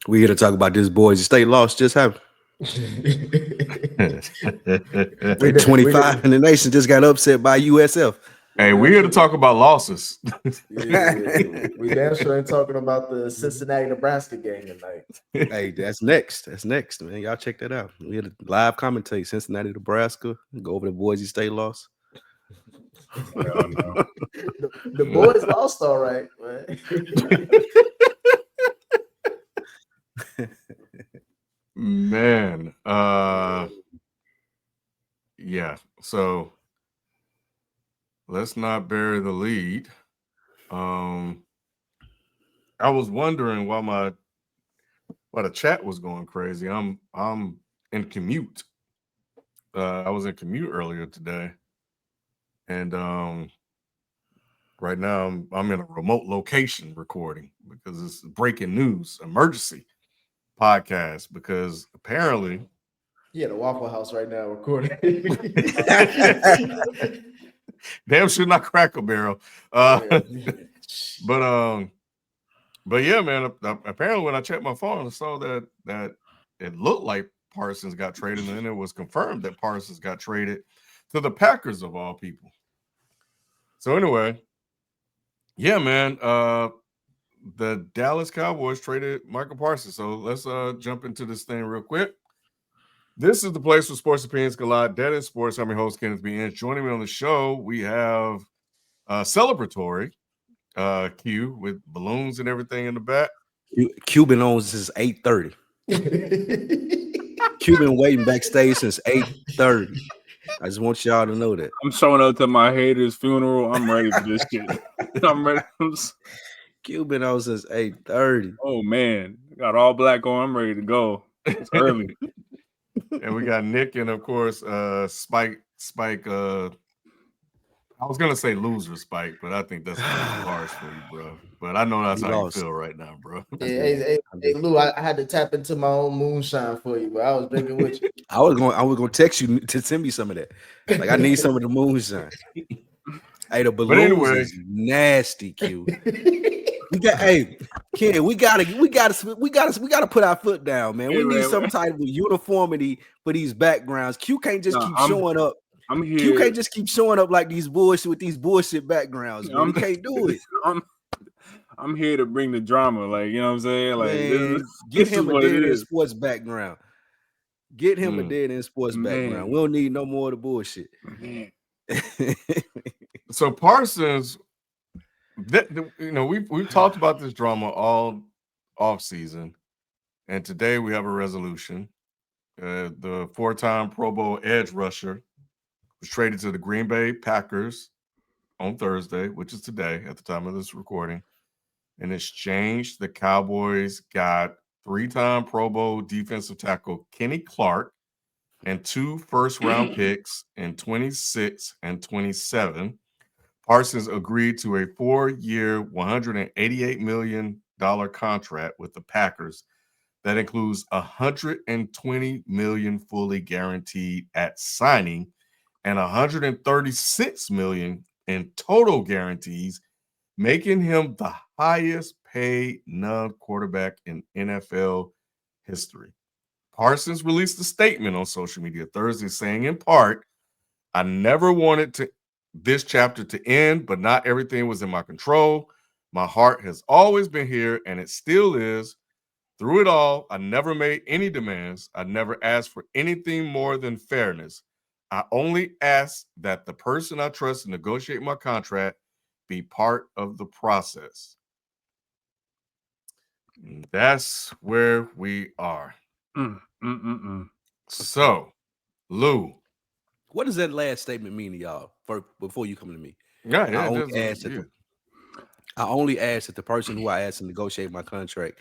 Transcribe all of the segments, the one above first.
We here to talk about this Boise State loss just happened. We They did, we 25 did. in the nation just got upset by USF. Hey, we're here to talk about losses. We damn sure ain't talking about the Cincinnati Nebraska game tonight. Hey, that's next. That's next, man. Y'all check that out. We had a live commentate Cincinnati, Nebraska. Go over the Boise State loss. The boys lost all right, man. Man, yeah. So let's not bury the lead. I was wondering why the chat was going crazy. I'm in commute. I was in commute earlier today, and right now I'm in a remote location recording because it's breaking news, emergency podcast. Because apparently, Yeah, the Waffle House right now recording. damn sure not Cracker Barrel. But yeah, man. Apparently, when I checked my phone, I saw that it looked like Parsons got traded, and then it was confirmed that Parsons got traded to the Packers of all people. So anyway, yeah, man. The Dallas Cowboys traded Micah Parsons. So let's jump into this thing real quick. This is the place where sports opinions collide. Dead in sports. I'm your host, Kenneth B. Inch. Joining me on the show, we have celebratory Q with balloons and everything in the back. Cuban owns since 8:30. Cuban waiting backstage since 8:30. I just want y'all to know that. I'm showing up to my hater's funeral. I'm ready for this shit. I'm ready. Cuban owns since 8:30. Oh man, got all black on. I'm ready to go. It's early. And we got Nick and of course Spike. I was gonna say loser Spike, but I think that's a little harsh for you, bro. But I know that's how you feel right now, bro. Hey, Lou, I had to tap into my own moonshine for you, but I was drinking with you. I was gonna text you to send me some of that. Like I need some of the moonshine. Hey, the balloons is nasty, Q. Ken, we gotta put our foot down, man. We need some type of uniformity for these backgrounds. Q can't just keep showing up. I'm here. Q can't just keep showing up like these bullshit backgrounds. You can't do it. I'm here to bring the drama, like, you know what I'm saying? Like, man, get him a dead end sports background. Get him a dead end sports background. We don't need no more of the bullshit. So Parsons, we've talked about this drama all off season, and today we have a resolution. The 4-time Pro Bowl edge rusher was traded to the Green Bay Packers on Thursday, which is today at the time of this recording. In exchange, the Cowboys got 3-time Pro Bowl defensive tackle Kenny Clark and 2 first-round picks in 26 and 27. Parsons agreed to a 4-year, $188 million contract with the Packers that includes $120 million fully guaranteed at signing and $136 million in total guarantees, making him the highest paid non-quarterback in NFL history. Parsons released a statement on social media Thursday saying, in part, I never wanted this chapter to end, but not everything was in my control. My heart has always been here, and it still is. Through it all, I never made any demands. I never asked for anything more than fairness. I only ask that the person I trust to negotiate my contract be part of the process. And that's where we are. So, Lou. What does that last statement mean to y'all before you come to me? Yeah, I only ask that the person who I asked to negotiate my contract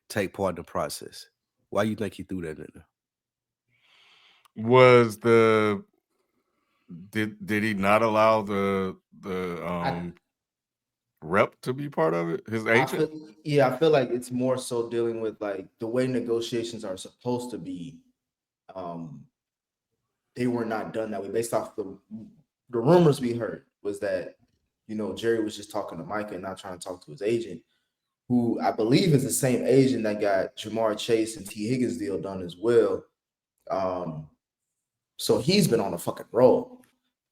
take part in the process. Why do you think he threw that in there? Was did he not allow the rep to be part of it? His agent? I feel like it's more so dealing with like the way negotiations are supposed to be. They were not done that way based off the rumors we heard was that, Jerry was just talking to Micah and not trying to talk to his agent. who I believe is the same agent that got Jamar Chase and T. Higgins deal done as well. So he's been on a fucking roll.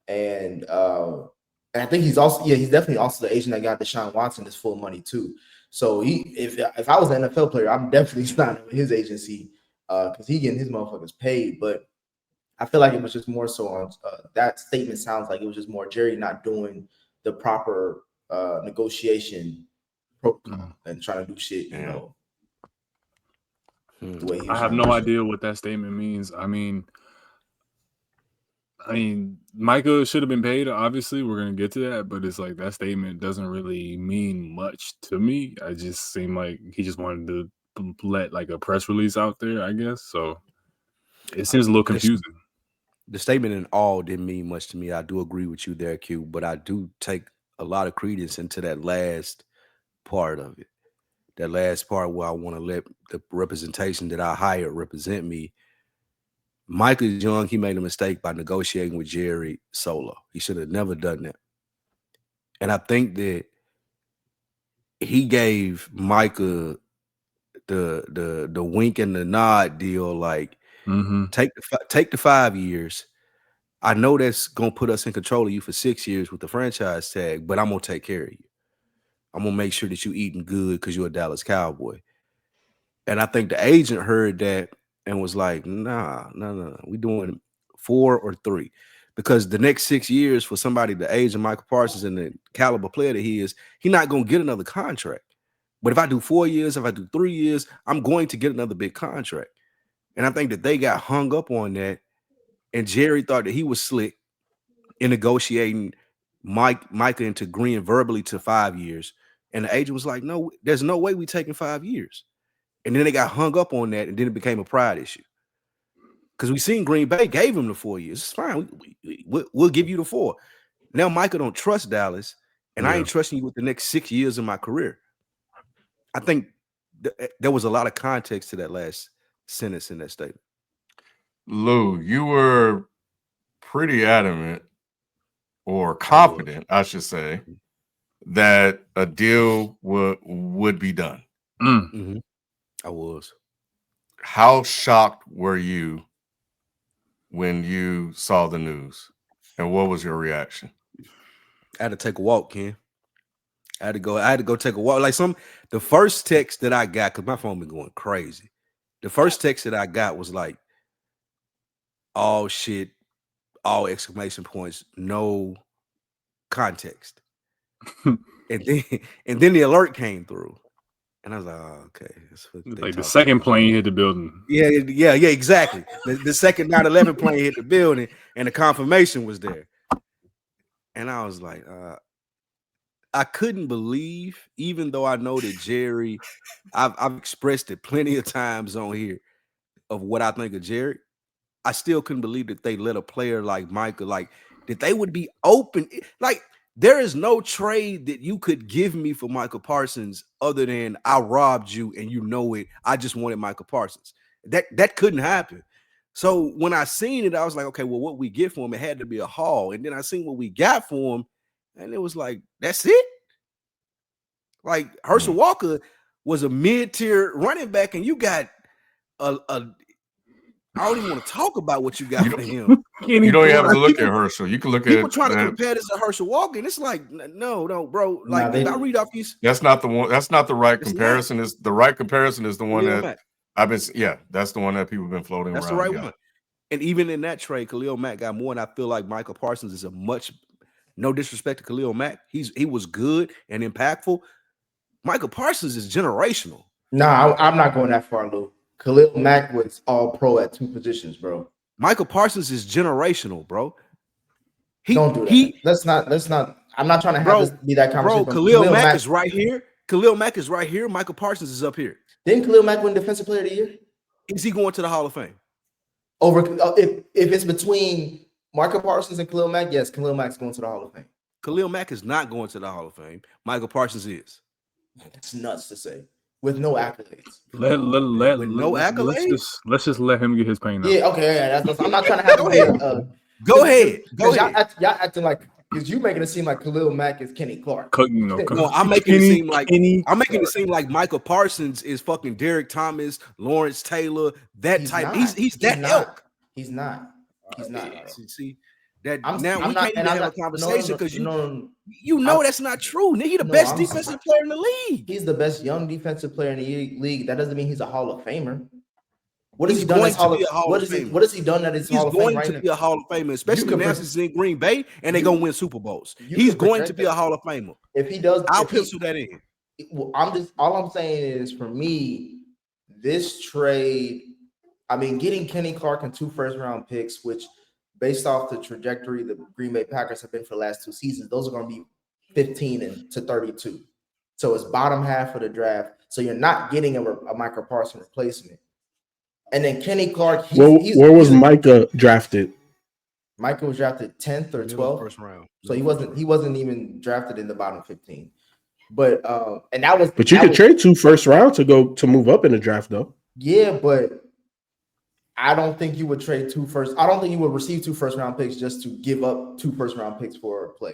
And I think he's definitely also the agent that got Deshaun Watson his full money too. So if I was an NFL player, I'm definitely signing with his agency because he getting his motherfuckers paid. But I feel like it was just more so on that statement sounds like it was just more Jerry not doing the proper negotiation protocol and trying to do shit, you know. The way he I have no idea what that statement means. I mean, Micah should have been paid. Obviously, we're gonna get to that, but it's like that statement doesn't really mean much to me. I just seem like he just wanted to let like a press release out there, I guess. So it seems a little confusing. The statement in all didn't mean much to me. I do agree with you there, Q, but I do take a lot of credence into that last part of it. That last part where I want to let the representation that I hired represent me. Micah is young. He made a mistake by negotiating with Jerry solo. He should have never done that. And I think that he gave Micah the wink and the nod deal, like take the 5 years. I know that's gonna put us in control of you for 6 years with the franchise tag, but I'm gonna take care of you. I'm gonna make sure that you eating good because you're a Dallas Cowboy. And I think the agent heard that and was like, nah, we doing 4 or 3. Because the next 6 years for somebody the age of Micah Parsons and the caliber player that he is, he's not gonna get another contract. But if I do 4 years, if I do 3 years, I'm going to get another big contract. And I think that they got hung up on that. And Jerry thought that he was slick in negotiating Micah into agreeing verbally to 5 years. And the agent was like, no, there's no way we taking 5 years. And then they got hung up on that, and then it became a pride issue. Because we seen Green Bay gave him the 4 years. It's fine. We'll give you the 4. Now Micah don't trust Dallas, and I ain't trusting you with the next 6 years of my career. I think there was a lot of context to that last sentence in that statement. Lou, you were pretty adamant or confident, I should say, that a deal would be done. Mm-hmm. I was. How shocked were you when you saw the news, and what was your reaction? I had to take a walk, Ken. I had to go take a walk. Like the first text that I got, because my phone been going crazy. The first text that I got was like, all shit, all exclamation points, no context. and then the alert came through. And I was like, oh, okay. Like the second plane hit the building. Yeah, exactly. The second 9/11 plane hit the building, and the confirmation was there. And I was like, I couldn't believe, even though I know that Jerry, I've expressed it plenty of times on here of what I think of Jerry. I still couldn't believe that they let a player like Micah, like that they would be open. Like, there is no trade that you could give me for Micah Parsons other than I robbed you and you know it. I just wanted Micah Parsons. That couldn't happen. So when I seen it, I was like, okay, well, what we get for him, it had to be a haul. And then I seen what we got for him, and it was like, that's it. Like Herschel Walker was a mid-tier running back, and you got a I don't even want to talk about what you got for him. You don't even have to look at Herschel. You can look at people trying to compare this to Herschel Walker, and it's like, no, bro. Like, I read off these. That's not the one. That's not the right comparison. Is the right comparison is the one that I've been. Yeah, that's the one that people have been floating around. That's the right one. And even in that trade, Khalil Mack got more, and I feel like Micah Parsons is a much. No disrespect to Khalil Mack, he was good and impactful. Micah Parsons is generational. Nah, I'm not going that far, Lou. Khalil Mack was all pro at 2 positions, bro. Micah Parsons is generational, bro. Don't do that. Let's not. I'm not trying to have this be that conversation. Bro, Khalil Mack is right here. Khalil Mack is right here. Micah Parsons is up here. Didn't Khalil Mack win Defensive Player of the Year? Is he going to the Hall of Fame? Over if it's between Micah Parsons and Khalil Mack, yes, Khalil Mack's going to the Hall of Fame. Khalil Mack is not going to the Hall of Fame. Micah Parsons is. That's nuts to say. With no accolades. No accolades? Let's just let him get his pain out. Yeah, okay. Yeah, I'm not trying to have Go ahead. Y'all acting like Because you making it seem like Khalil Mack is Kenny Clark. No, I'm making it seem like Micah Parsons is fucking Derek Thomas, Lawrence Taylor, that He's type. not. He's that not. elk. He's not. He's not. See that I'm now we not, can't even have a conversation because that's not true. Nigga, he the No, best defensive player in the league. He's the best young defensive player in the league. That doesn't mean he's a Hall of Famer. What has He's he done going as to Hall be of a Hall what of is he Famer. what has he done that is He's Hall of Fame going right to now? be a Hall of Famer, especially now since he's in Green Bay and they're gonna win Super Bowls. He's going to be a Hall of Famer. If he does, I'll pencil that in. Well, all I'm saying is for me, this trade, I mean, getting Kenny Clark and 2 first-round picks, which based off the trajectory the Green Bay Packers have been for the last 2 seasons, those are going to be 15 to 32. So it's bottom half of the draft. So you're not getting a Micah Parsons replacement. And then Kenny Clark, where was Micah drafted? Micah was drafted 10th or 12th. First round. So he wasn't even drafted in the bottom 15. But and that was But you could trade 2 first round to move up in the draft though. Yeah, but I don't think you would trade 2 first. I don't think you would receive 2 first-round picks just to give up 2 first-round picks for a play.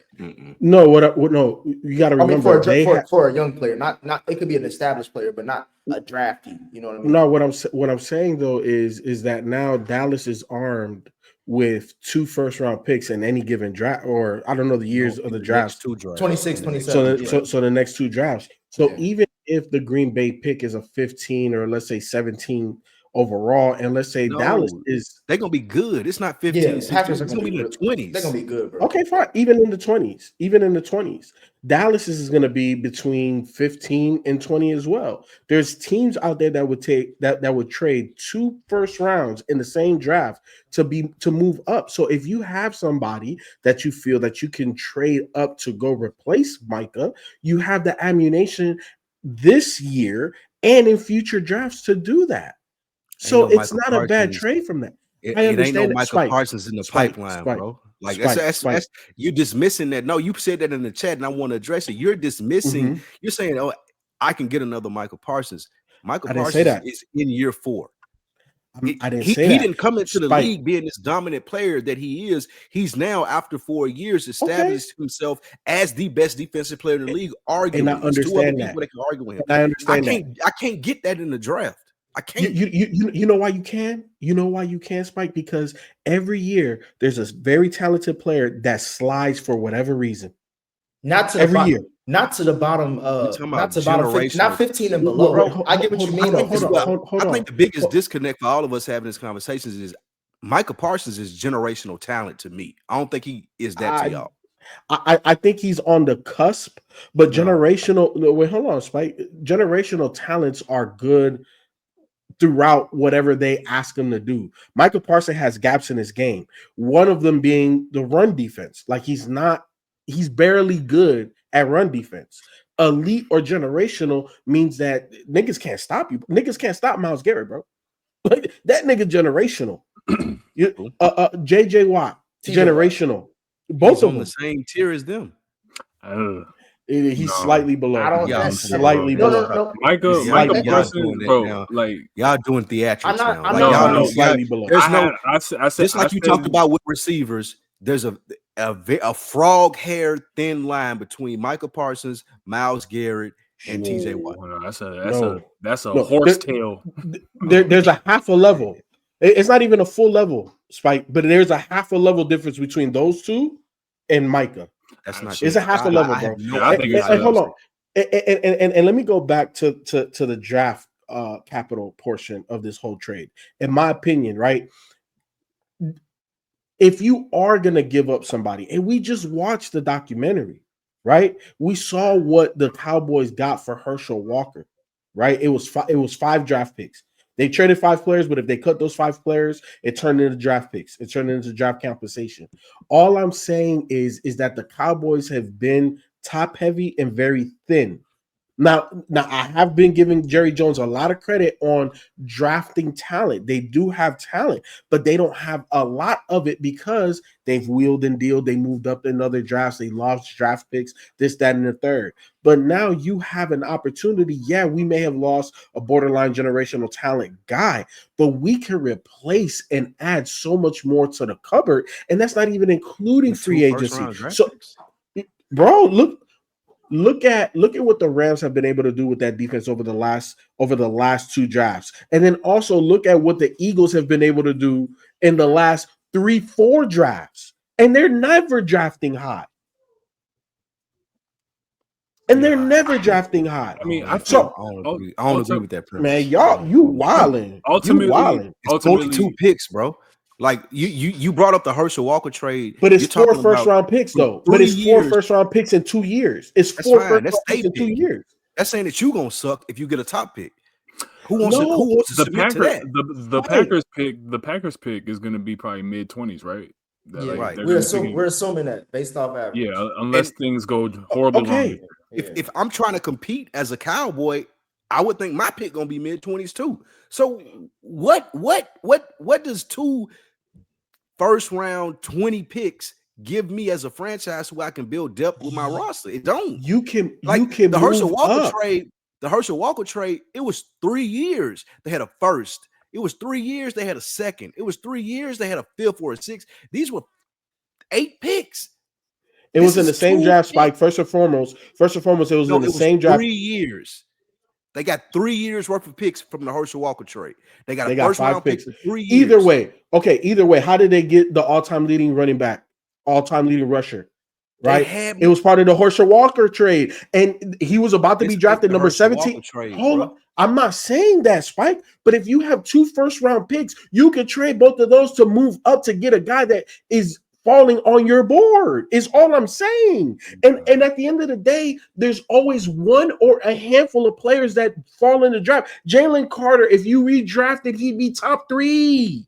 No, no, you got to remember for a young player, not it could be an established player, but not a drafty. You know what I mean? No, what I'm saying though is that now Dallas is armed with 2 first-round picks in any given draft, or I don't know the years of the draft. 26, 27. So the next 2 drafts. So even if the Green Bay pick is a 15 or let's say 17 overall, and let's say Dallas they're gonna be good. It's not 15, 16. It's gonna be in the 20s. They're gonna be good, bro. Okay, fine. Even in the 20s, Dallas is gonna be between 15 and 20 as well. There's teams out there that would take that would trade 2 first rounds in the same draft to move up. So if you have somebody that you feel that you can trade up to go replace Micah, you have the ammunition this year and in future drafts to do that. So it's not a bad trade from that. I understand. It ain't no Micah Parsons in the pipeline, bro. Like that's you're dismissing that. No, you said that in the chat, and I want to address it. You're dismissing. You're saying, "Oh, I can get another Micah Parsons." Micah Parsons is in year 4. I didn't say that. He didn't come into the league being this dominant player that he is. He's now, after 4 years, established himself as the best defensive player in the league. Arguably, and I understand that. People that can argue with him. And I understand that. I can't get that in the draft. I can't. You know why you can? You know why you can, Spike? Because every year there's a very talented player that slides for whatever reason. Not to every year. Not to the bottom. Not to bottom. Not 15 and below. Bro, I get what you mean. I think the biggest disconnect for all of us having this conversation is Micah Parsons is generational talent to me. I don't think he is that to y'all. I think he's on the cusp, but generational. No, wait, hold on, Spike. Generational talents are good throughout whatever they ask him to do. Micah Parsons has gaps in his game. One of them being the run defense. Like he's barely good at run defense. Elite or generational means that niggas can't stop you. Niggas can't stop Myles Garrett, bro. Like that nigga generational. JJ Watt, generational. Both of them the same tier as them. He's slightly below. Slightly below. No. Micah Parsons, bro. Like y'all doing theatrics now. Like y'all slightly below. I said, just like you talked about with receivers. There's a frog hair thin line between Micah Parsons, Myles Garrett, and TJ Watt. That's a horse tail. There's a half a level. It's not even a full level, Spike, but there's a half a level difference between those two and Micah. That's not. It's a half a level, bro. Hold on, and let me go back to the draft capital portion of this whole trade. In my opinion, right? If you are gonna give up somebody, and we just watched the documentary, right? We saw what the Cowboys got for Herschel Walker, right? It was 5 draft picks. They traded 5 players, but if they cut those 5 players, it turned into draft picks. It turned into draft compensation. All I'm saying is that the Cowboys have been top heavy and very thin. Now, I have been giving Jerry Jones a lot of credit on drafting talent. They do have talent, but they don't have a lot of it because they've wheeled and dealed. They moved up in other drafts. They lost draft picks, this, that, and the third. But now you have an opportunity. Yeah, we may have lost a borderline generational talent guy, but we can replace and add so much more to the cupboard. And that's not even including free agency. So, bro, look at what the Rams have been able to do with that defense over the last 2 drafts. And then also look at what the Eagles have been able to do in the last 3-4 drafts. And they're never drafting high. And they're never drafting high. I mean, I don't agree with that premise. Man, y'all, you wilding. Ultimately, 42 picks, bro. Like you brought up the Herschel Walker trade, but it's 4 first-round picks though. But it's 4 first-round picks in 2 years. It's 4 first-round picks in 2 years. That's saying that you gonna suck if you get a top pick. Who wants to submit to that? The Packers pick is going to be probably mid-20s, right? Right. We're assuming that based off average. Yeah, unless things go horribly wrong. If I'm trying to compete as a Cowboy, I would think my pick gonna be mid-20s too. So what does 2 first-round 20 picks give me as a franchise so I can build depth with my roster? It don't. You can the Herschel Walker up. trade. The Herschel Walker trade, it was 3 years. They had a first. It was 3 years. They had a second. It was 3 years. They had a fifth or a sixth. These were 8 picks. It was in the same draft, Spike. First and foremost, it was in the same draft. 3 years. They got 3 years worth of picks from the Herschel Walker trade. They got 5 picks. 3 years. Either way, how did they get the all-time leading running back, all-time leading rusher? Right, it was part of the Herschel Walker trade, and he was about to be drafted number 17. Hold on, I'm not saying that, Spike, but if you have 2 first-round picks, you can trade both of those to move up to get a guy that is falling on your board. Is all I'm saying. And at the end of the day, there's always one or a handful of players that fall in the draft. Jalen Carter, if you redrafted, he'd be top 3.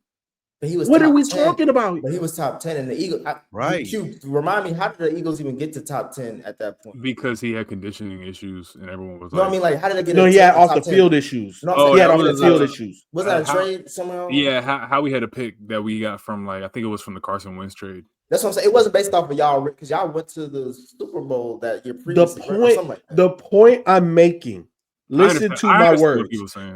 But he was what are we 10. talking about? But he was top 10 in the Eagles. Right. Remind me, how did the Eagles even get to top 10 at that point? Because he had conditioning issues and everyone was I mean, like, how did they get he had off the field issues. He had off the field issues. Was that a trade somehow? Yeah, how we had a pick that we got from, like, I think it was from the Carson Wentz trade. That's what I'm saying. It wasn't based off of y'all because y'all went to the Super Bowl that year previously. The point I'm making, listen to my words,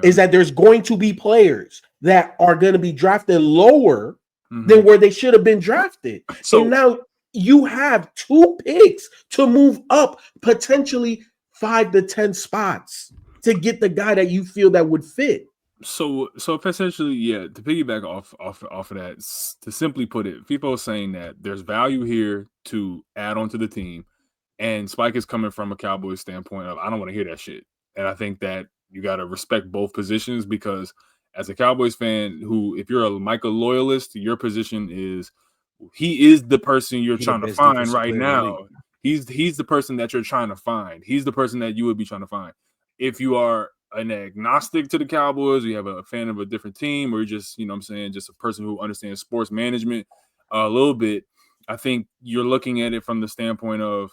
is that there's going to be players that are going to be drafted lower than where they should have been drafted. So now you have 2 picks to move up potentially 5 to 10 spots to get the guy that you feel that would fit. So essentially, yeah, to piggyback off of that, to simply put it, people are saying that there's value here to add on to the team, and Spike is coming from a Cowboys standpoint of, I don't want to hear that shit. And I think that you got to respect both positions, because as a Cowboys fan, if you're a Micah loyalist, your position is, he is the person you're trying to find right now. He's the person that you're trying to find. He's the person that you would be trying to find. If you are an agnostic to the Cowboys, or you have a fan of a different team, or you're just, just a person who understands sports management a little bit, I think you're looking at it from the standpoint of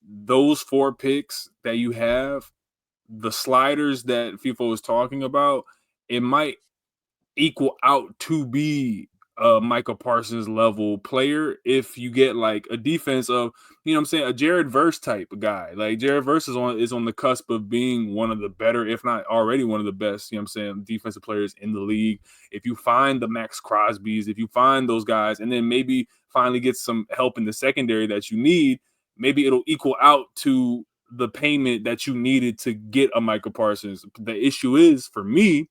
those 4 picks that you have, the sliders that FIFA was talking about, it might equal out to be a Micah Parsons level player if you get like a defense of, a Jared Verse type of guy. Like Jared Verse is on the cusp of being one of the better, if not already one of the best, defensive players in the league. If you find the Max Crosbys, if you find those guys, and then maybe finally get some help in the secondary that you need, maybe it'll equal out to the payment that you needed to get a Micah Parsons. The issue is, for me,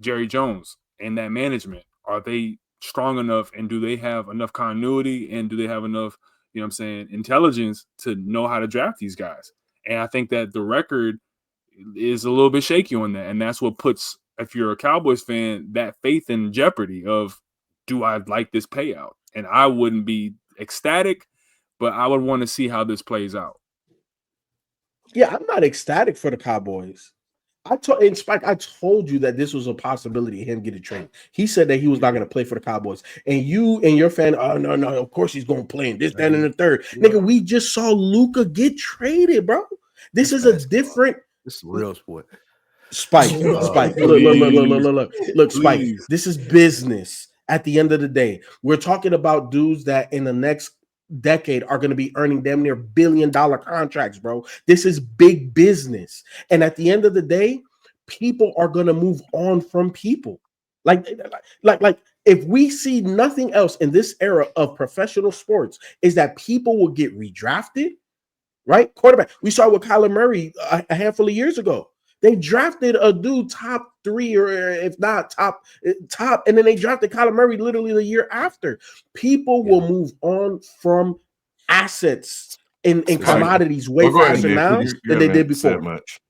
Jerry Jones and that management. Are they strong enough, and do they have enough continuity, and do they have enough, intelligence to know how to draft these guys? And I think that the record is a little bit shaky on that. And that's what puts, if you're a Cowboys fan, that faith in jeopardy of, do I like this payout? And I wouldn't be ecstatic, but I would want to see how this plays out. Yeah, I'm not ecstatic for the Cowboys. I told you that this was a possibility of him getting traded. He said that he was not going to play for the Cowboys. And you and your fan, oh, no, of course he's going to play in this, that, and the third. Yeah. Nigga, we just saw Luka get traded, bro. This It's is a basketball. different This is real sport. Spike. Spike. Look, Spike. Please. This is business. At the end of the day, we're talking about dudes that in the next decade are going to be earning damn near $1 billion contracts, bro. This is big business. And at the end of the day, people are going to move on from people. Like if we see nothing else in this era of professional sports, is that people will get redrafted, right? Quarterback. We saw with Kyler Murray a handful of years ago. They drafted a dude top 3, or if not top, and then they drafted Kyler Murray literally the year after. People will move on from assets and commodities way go ahead, faster Nick. now You than they haven't did said before. much.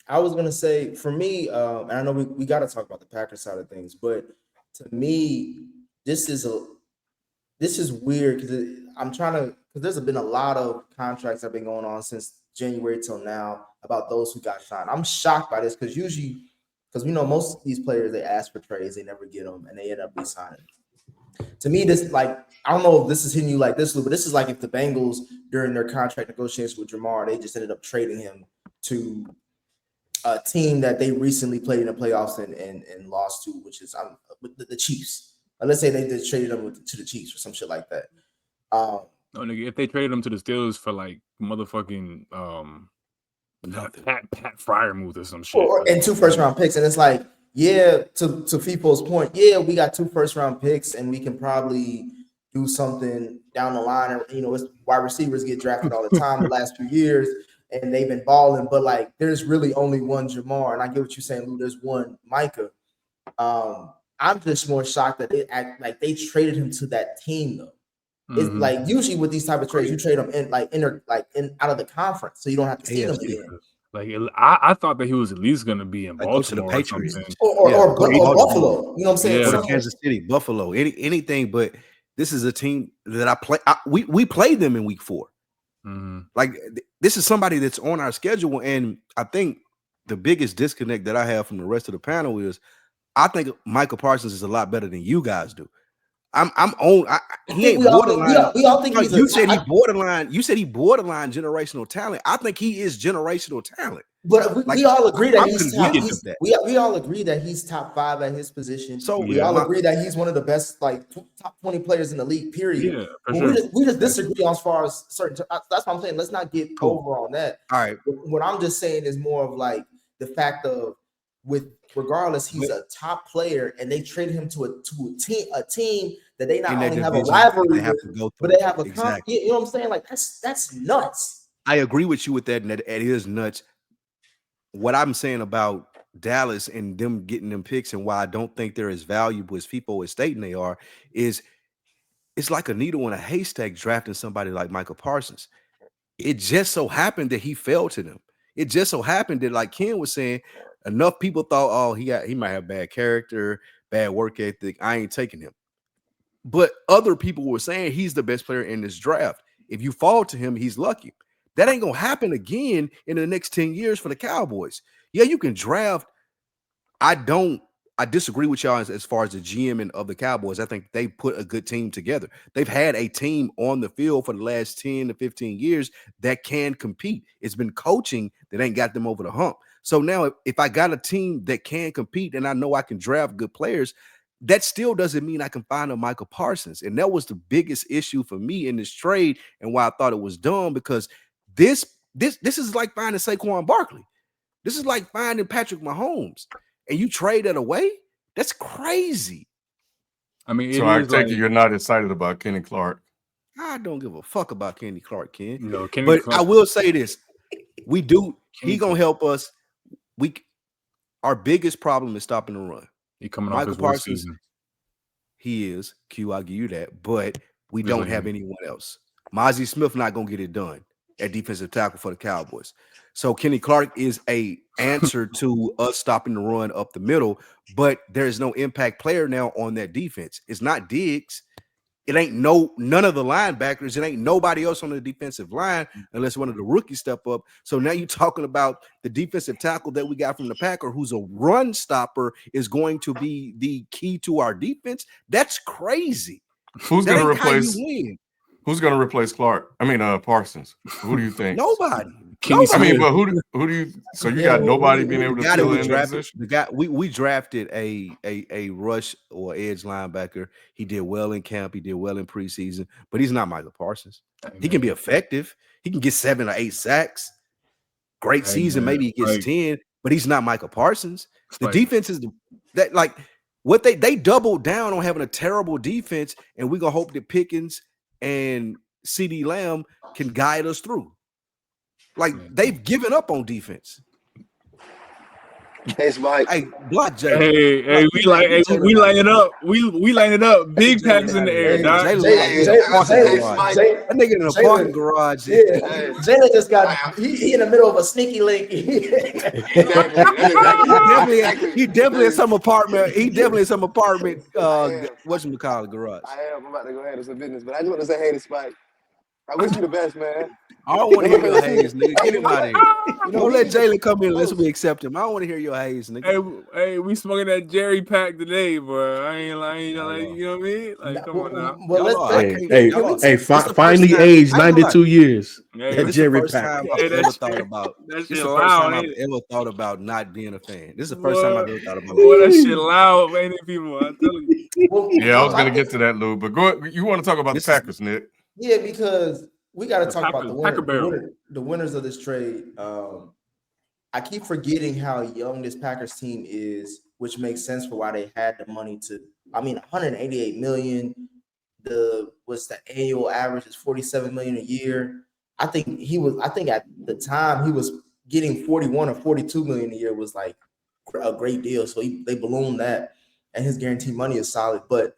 I was gonna say, for me, and I know we got to talk about the Packers side of things, but to me, this is weird because I'm trying to, because there's been a lot of contracts that have been going on since January till now about those who got signed. I'm shocked by this because usually, because we know most of these players, they ask for trades, they never get them, and they end up re-signing. To me, this, like, I don't know if this is hitting you like this, Lou, but this is like if the Bengals during their contract negotiations with Jamar, they just ended up trading him to a team that they recently played in the playoffs and lost to, which is the Chiefs. Let's say they just traded them to the Chiefs or some shit like that. No, nigga, if they traded him to the Steelers for like motherfucking Pat Fryermuth or some shit, and 2 first-round picks, and it's like, yeah, to FIFO's point, yeah, we got 2 first-round picks, and we can probably do something down the line. Or, you know, it's wide receivers get drafted all the time the last few years, and they've been balling. But like, there's really only one Jamar, and I get what you're saying, Lou. There's one Micah. I'm just more shocked that they traded him to that team though. It's like usually with these type of trades, you trade them in out of the conference, so you don't have to see them again. Like I thought that he was at least going to be in Like go to the Baltimore or Patriots. something. Or Baltimore. Buffalo. You know what I'm saying? Yeah. Go to Kansas City, Buffalo, anything. But this is a team that I play. We played them in week 4. Like this is somebody that's on our schedule, and I think the biggest disconnect that I have from the rest of the panel is I think Micah Parsons is a lot better than you guys do. I'm on. He ain't borderline. We all think he's you said he borderline. You said he borderline generational talent. I think he is generational talent. But we all agree that he's top. We all agree that he's top 5 at his position. So we all agree that he's one of the best, like top 20 players in the league. Period. Yeah, for sure. We just disagree as far as certain. That's what I'm saying. Let's not get over on that. All right. What I'm just saying is more of like the fact of regardless, he's a top player, and they traded him to a team that they not only have a rivalry with, but they have a you know what I'm saying? Like that's nuts. I agree with you with that, and that it is nuts. What I'm saying about Dallas and them getting them picks, and why I don't think they're as valuable as FIFO is stating they are, is it's like a needle in a haystack drafting somebody like Micah Parsons. It just so happened that he fell to them. It just so happened that, like Ken was saying, enough people thought, oh, he might have bad character, bad work ethic. I ain't taking him. But other people were saying he's the best player in this draft. If you fall to him, he's lucky. That ain't gonna happen again in the next 10 years for the Cowboys. Yeah, you can draft. I disagree with y'all as far as the GM and of the Cowboys. I think they put a good team together. They've had a team on the field for the last 10 to 15 years that can compete. It's been coaching that ain't got them over the hump. So now if I got a team that can compete and I know I can draft good players, that still doesn't mean I can find a Micah Parsons. And that was the biggest issue for me in this trade, and why I thought it was dumb, because this is like finding Saquon Barkley. This is like finding Patrick Mahomes, and you trade that away? That's crazy. I mean, so I take it you're not excited about Kenny Clark. I don't give a fuck about Kenny Clark, Ken. No, but Clark, I will say this: we do. He gonna help us. Our biggest problem is stopping the run. He coming off his worst season. He is. Q, I'll give you that. But we don't have anyone else. Mozzie Smith not gonna get it done at defensive tackle for the Cowboys. So Kenny Clark is a answer to us stopping the run up the middle, but there is no impact player now on that defense. It's not Diggs. It ain't none of the linebackers. It ain't nobody else on the defensive line unless one of the rookies step up. So now you're talking about the defensive tackle that we got from the Packer, who's a run stopper, is going to be the key to our defense. That's crazy. Who's going to replace? Who's going to replace Clark? I mean, Parsons. Who do you think? Nobody. Kenny I mean, Smith. but who do you? So you Yeah, got who- nobody who- being who- able to guy that fill we in that drafted, position. the guy we drafted a rush or edge linebacker. He did well in camp. He did well in preseason, but he's not Micah Parsons. Hey, He can be man. effective. He can get 7 or 8 sacks. Great Hey, season, man. maybe he gets Like, 10, but he's not Micah Parsons. it's The like, defense is that like what they doubled down on having a terrible defense, and we're gonna hope that Pickens and CD Lamb can guide us through. Like man. they've given up on defense. Hey, Spike. Hey, block Jalen. Hey, we like, hey, we line it up. We line it up. Big Packers in the air, Hey, dog. Jalen like in a parking garage. That nigga in a parking garage. Yeah, Hey. Jalen just got he in the middle of a sneaky link. Exactly. That's exactly. He definitely in some apartment. He definitely in some apartment. am. Whatchamacallit garage. I am. I'm about to go handle some business, but I just want to say hey to Spike. I wish you the best, man. I don't want to hear your haze, nigga. Get him out of here. You know, Don't let Jalen come in unless we accept him. I don't want to hear your haze, nigga. Hey, we smoking that Jerry pack today, bro. I ain't like, you know what I mean? Like, come on now. Well, Y'all let's are- Hey, It's the first finally time- aged I ain't gonna 92 years. Hey, That This Jerry is the first pack. time Hey, I've that ever shit- thought about. that This shit is the first time loud, I've ain't it? ever thought about not being a fan. This is the first time I've ever thought about. Boy, that shit loud, ain't it, people? I tell you. Yeah, I was gonna get to that, Lou. But go. You want to talk about This the is- Packers, Nick? Yeah, because we got to The talk about Packer- the Packer barrel. the winners of this trade. I keep forgetting how young this Packers team is, which makes sense for why they had the money to. I mean, 188 million. The annual average is 47 million a year. I think at the time he was getting 41 or 42 million a year was like a great deal. So they ballooned that, and his guaranteed money is solid. But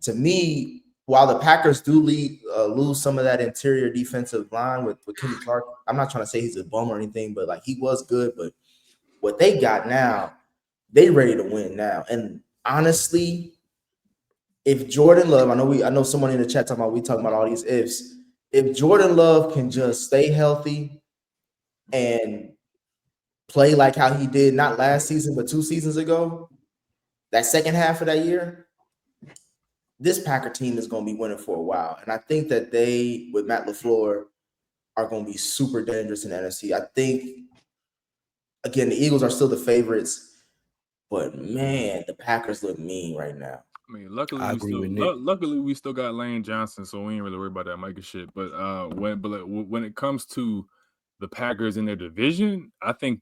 to me, while the Packers do lose some of that interior defensive line with Kenny Clark, I'm not trying to say he's a bum or anything, but like he was good. But what they got now, they ready to win now. And honestly, if Jordan Love, I know someone in the chat talking about all these ifs. If Jordan Love can just stay healthy and play like how he did not last season but 2 seasons ago, that second half of that year, this Packer team is going to be winning for a while. And I think that they, with Matt LaFleur, are going to be super dangerous in the NFC. I think, again, the Eagles are still the favorites, but man, the Packers look mean right now. I mean, luckily I we agree still with Nick. luckily we still got Lane Johnson, so we ain't really worried about that Micah shit. But when it comes to the Packers in their division, I think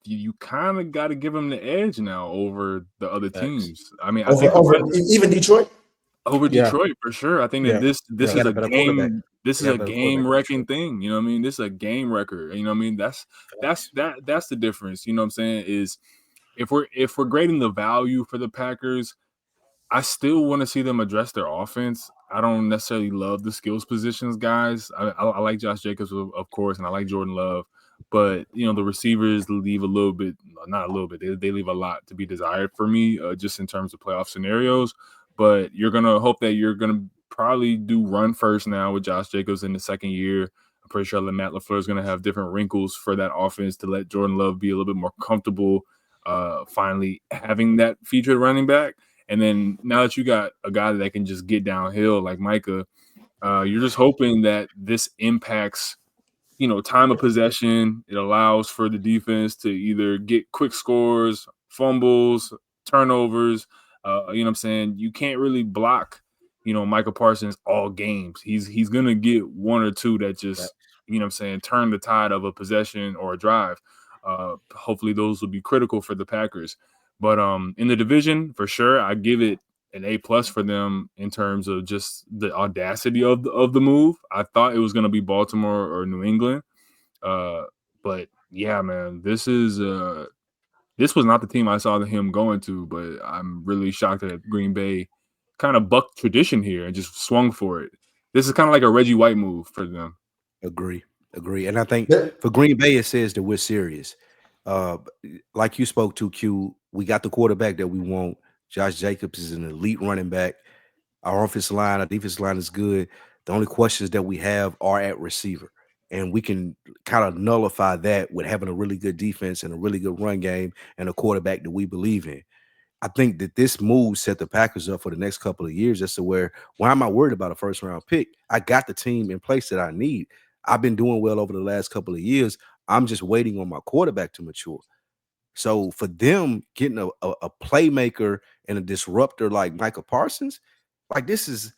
you kind of got to give them the edge now over the other Facts. teams. I mean, I think Even Detroit. over Yeah. Detroit for sure. I think that Yeah. this They is got a a better quarterback. game. This is They got a a better game quarterback wrecking thing. You know what I mean? This is a game wrecker. You know what I mean? That's the difference. You know what I'm saying? Is if we're grading the value for the Packers, I still want to see them address their offense. I don't necessarily love the skills positions guys. I like Josh Jacobs, of course, and I like Jordan Love. But, you know, the receivers leave a little bit, not a little bit, they leave a lot to be desired for me, just in terms of playoff scenarios. But you're going to hope that you're going to probably do run first now with Josh Jacobs in the second year. I'm pretty sure that Matt LaFleur is going to have different wrinkles for that offense to let Jordan Love be a little bit more comfortable finally having that featured running back. And then now that you got a guy that can just get downhill like Micah, you're just hoping that this impacts, you know, time of possession. It allows for the defense to either get quick scores, fumbles, turnovers. You know what I'm saying? You can't really block, you know, Micah Parsons all games. He's gonna get one or two that just, you know what I'm saying, turn the tide of a possession or a drive. Hopefully those will be critical for the Packers. But in the division, for sure, I give it an A+ for them in terms of just the audacity of the move. I thought it was going to be Baltimore or New England, but yeah, man, this was not the team I saw him going to. But I'm really shocked that Green Bay kind of bucked tradition here and just swung for it. This is kind of like a Reggie White move for them. Agree. And I think for Green Bay, it says that we're serious. Like you spoke to, Q, we got the quarterback that we want. Josh Jacobs is an elite running back. Our offensive line, our defensive line is good. The only questions that we have are at receiver. And we can kind of nullify that with having a really good defense and a really good run game and a quarterback that we believe in. I think that this move set the Packers up for the next couple of years as to why am I worried about a first-round pick? I got the team in place that I need. I've been doing well over the last couple of years. I'm just waiting on my quarterback to mature. So for them getting a playmaker and a disruptor like Micah Parsons, like this is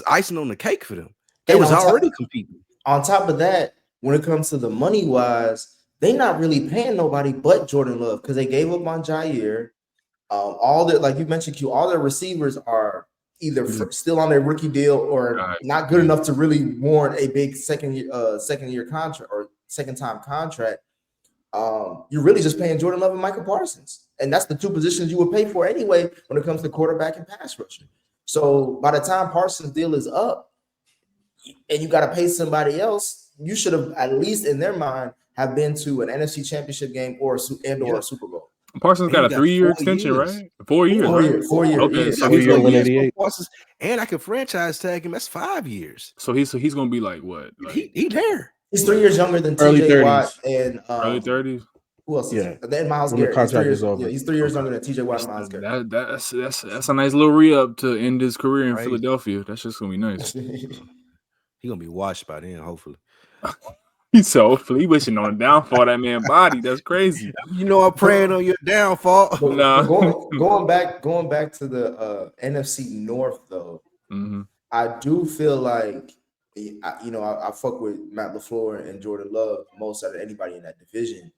icing on the cake for them. They And was on top- already competing. On top of that, when it comes to the money wise, they not really paying nobody but Jordan Love because they gave up on Jair. All the, like you mentioned, Q, all their receivers are either still on their rookie deal or not good enough to really warrant a big second year contract or second time contract. You're really just paying Jordan Love and Micah Parsons, and that's the two positions you would pay for anyway when it comes to quarterback and pass rusher. So by the time Parsons' deal is up, and you got to pay somebody else, you should have at least in their mind have been to an NFC Championship game or a Super Bowl. Parsons got a 3-year extension, years. right? 4 years, right? 4 years. Okay, Yeah. so he's he's gonna gonna win be, 88. Parsons, and I can franchise tag him. That's 5 years. so he's gonna be like what? Like He there. He's 3 years younger than Early TJ 30s. Watt and early 30s. who else? Yeah. And then Miles When the Garrett. contract He's is over. Yeah, he's 3 years younger than TJ Watt and Miles Garrett. That's a nice little re-up to end his career in Right. Philadelphia. That's just gonna be nice. He gonna be washed by then, hopefully. So hopefully he wishing on a downfall that man body. That's crazy. You know I'm praying on your downfall. Nah. Going back to the NFC North though, I do feel like I fuck with Matt LaFleur and Jordan Love most out of anybody in that division.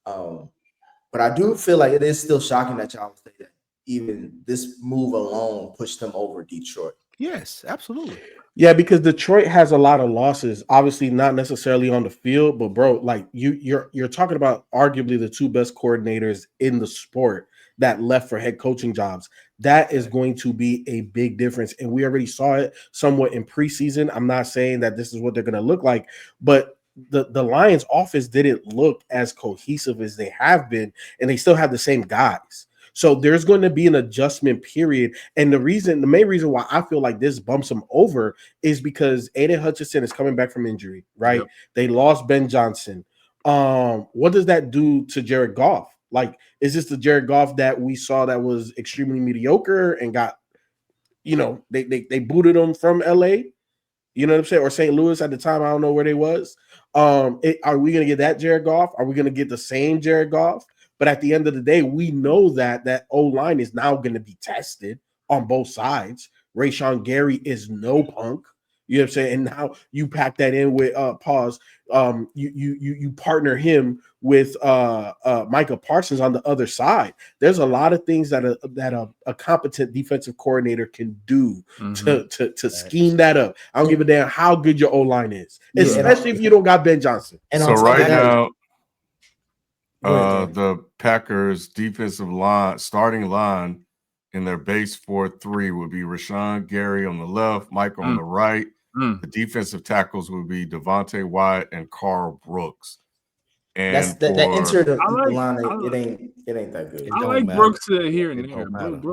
But I do feel like it is still shocking that y'all say that even this move alone pushed them over Detroit. Yes, absolutely. Yeah, because Detroit has a lot of losses. Obviously, not necessarily on the field, but bro, like you're talking about arguably the two best coordinators in the sport that left for head coaching jobs. That is going to be a big difference, and we already saw it somewhat in preseason. I'm not saying that this is what they're going to look like, but the Lions' offense didn't look as cohesive as they have been, and they still have the same guys. So there's going to be an adjustment period. And the main reason why I feel like this bumps them over is because Aiden Hutchinson is coming back from injury, right? Yep. They lost Ben Johnson. What does that do to Jared Goff? Like, is this the Jared Goff that we saw that was extremely mediocre and got, they booted him from LA? You know what I'm saying? Or St. Louis at the time. I don't know where they was. Are we going to get that Jared Goff? Are we going to get the same Jared Goff? But at the end of the day, we know that O-line is now going to be tested on both sides. Rashawn Gary is no punk. You know what I'm saying? And now you pack that in with you partner him with Micah Parsons on the other side. There's a lot of things that a competent defensive coordinator can do to scheme that up. I don't give a damn how good your O-line is, especially if you don't got Ben Johnson. And so right now, the Packers defensive line, starting line in their base 4-3 would be Rashawn Gary on the left, Micah on the right. The defensive tackles would be Devontae Wyatt and Carl Brooks. And that insert of the line, it ain't that good. I like Brooks here and there.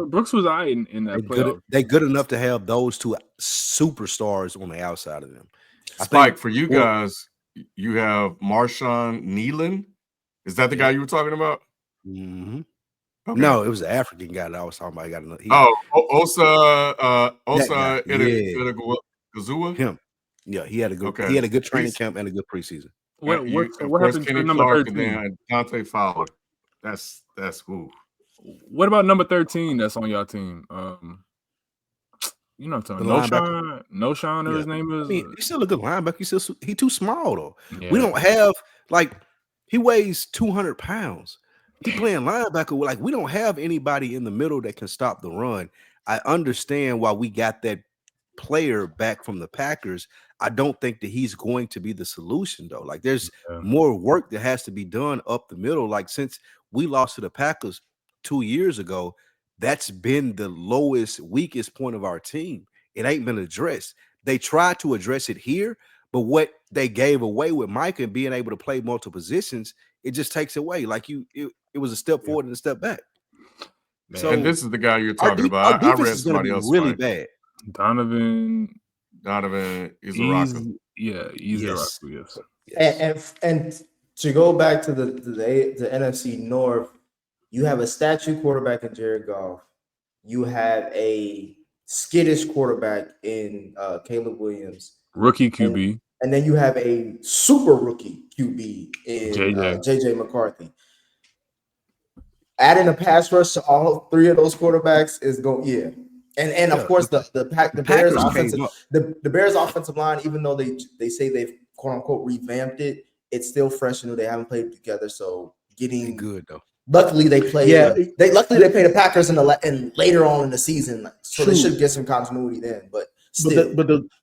Brooks was all right in that playoff. They're good enough to have those two superstars on the outside of them. Spike, for you guys, you have Marshawn Nealon. Is that the guy you were talking about? Mm-hmm. Okay. No, it was the African guy that I was talking about. Osa Gazua? Him. Yeah, he had a good training camp and a good preseason. What happened to number 13? And Dante Fowler. That's who. What about number 13 that's on y'all team? You know what I'm talking about. No Sean, or his name is. I mean, he's still a good linebacker. He's too small though. Yeah. We don't have he weighs 200 pounds. He playing linebacker. We don't have anybody in the middle that can stop the run. I understand why we got that player back from the Packers. I don't think that he's going to be the solution though. There's more work that has to be done up the middle. Since we lost to the Packers 2 years ago, that's been the lowest, weakest point of our team. It ain't been addressed. They tried to address it here, but what they gave away with Micah and being able to play multiple positions, it just takes away. It was a step forward and a step back. Man. So, and this is the guy you're talking about. I read somebody else really bad. Donovan is a rocker. Yeah, he's a rocker. Yes. And to go back to the NFC North, you have a statue quarterback in Jared Goff. You have a skittish quarterback in Caleb Williams. Rookie QB. and then you have a super rookie QB in JJ McCarthy. Adding a pass rush to all three of those quarterbacks is and of course the Bears offensive the Bears offensive line, even though they say they've quote unquote revamped it, it's still fresh and new. They haven't played together, so getting good though. Luckily they play. They play the Packers and later on in the season, so they should get some continuity then. But still,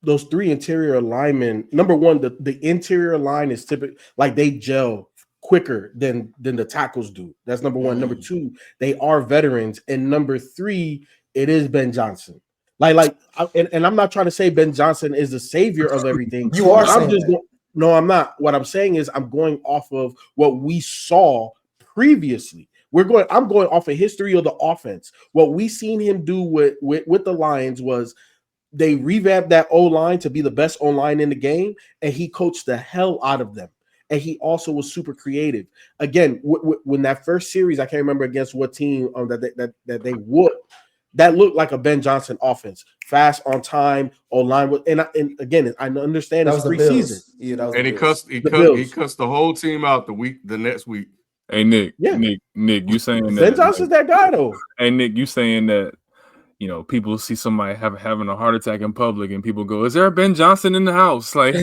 those three interior linemen. Number one, the interior line is typically like they gel quicker than the tackles do. That's number one. Number two, they are veterans, and number three, it is Ben Johnson. And I'm not trying to say Ben Johnson is the savior of everything. You are saying that. No, I'm not. What I'm saying is I'm going off of what we saw previously. I'm going off a history of the offense. What we seen him do with the Lions was they revamped that O-line to be the best O-line in the game, and he coached the hell out of them. And he also was super creative. Again, when that first series, I can't remember against what team that they whooped. That looked like a Ben Johnson offense, fast on time, O-line. And again, I understand it's preseason. Yeah, that was and he cussed the whole team out the next week. Hey Nick, Nick, you saying that Ben Johnson's that guy though? Hey Nick, you saying that people see somebody having a heart attack in public, and people go, "Is there a Ben Johnson in the house?" Like,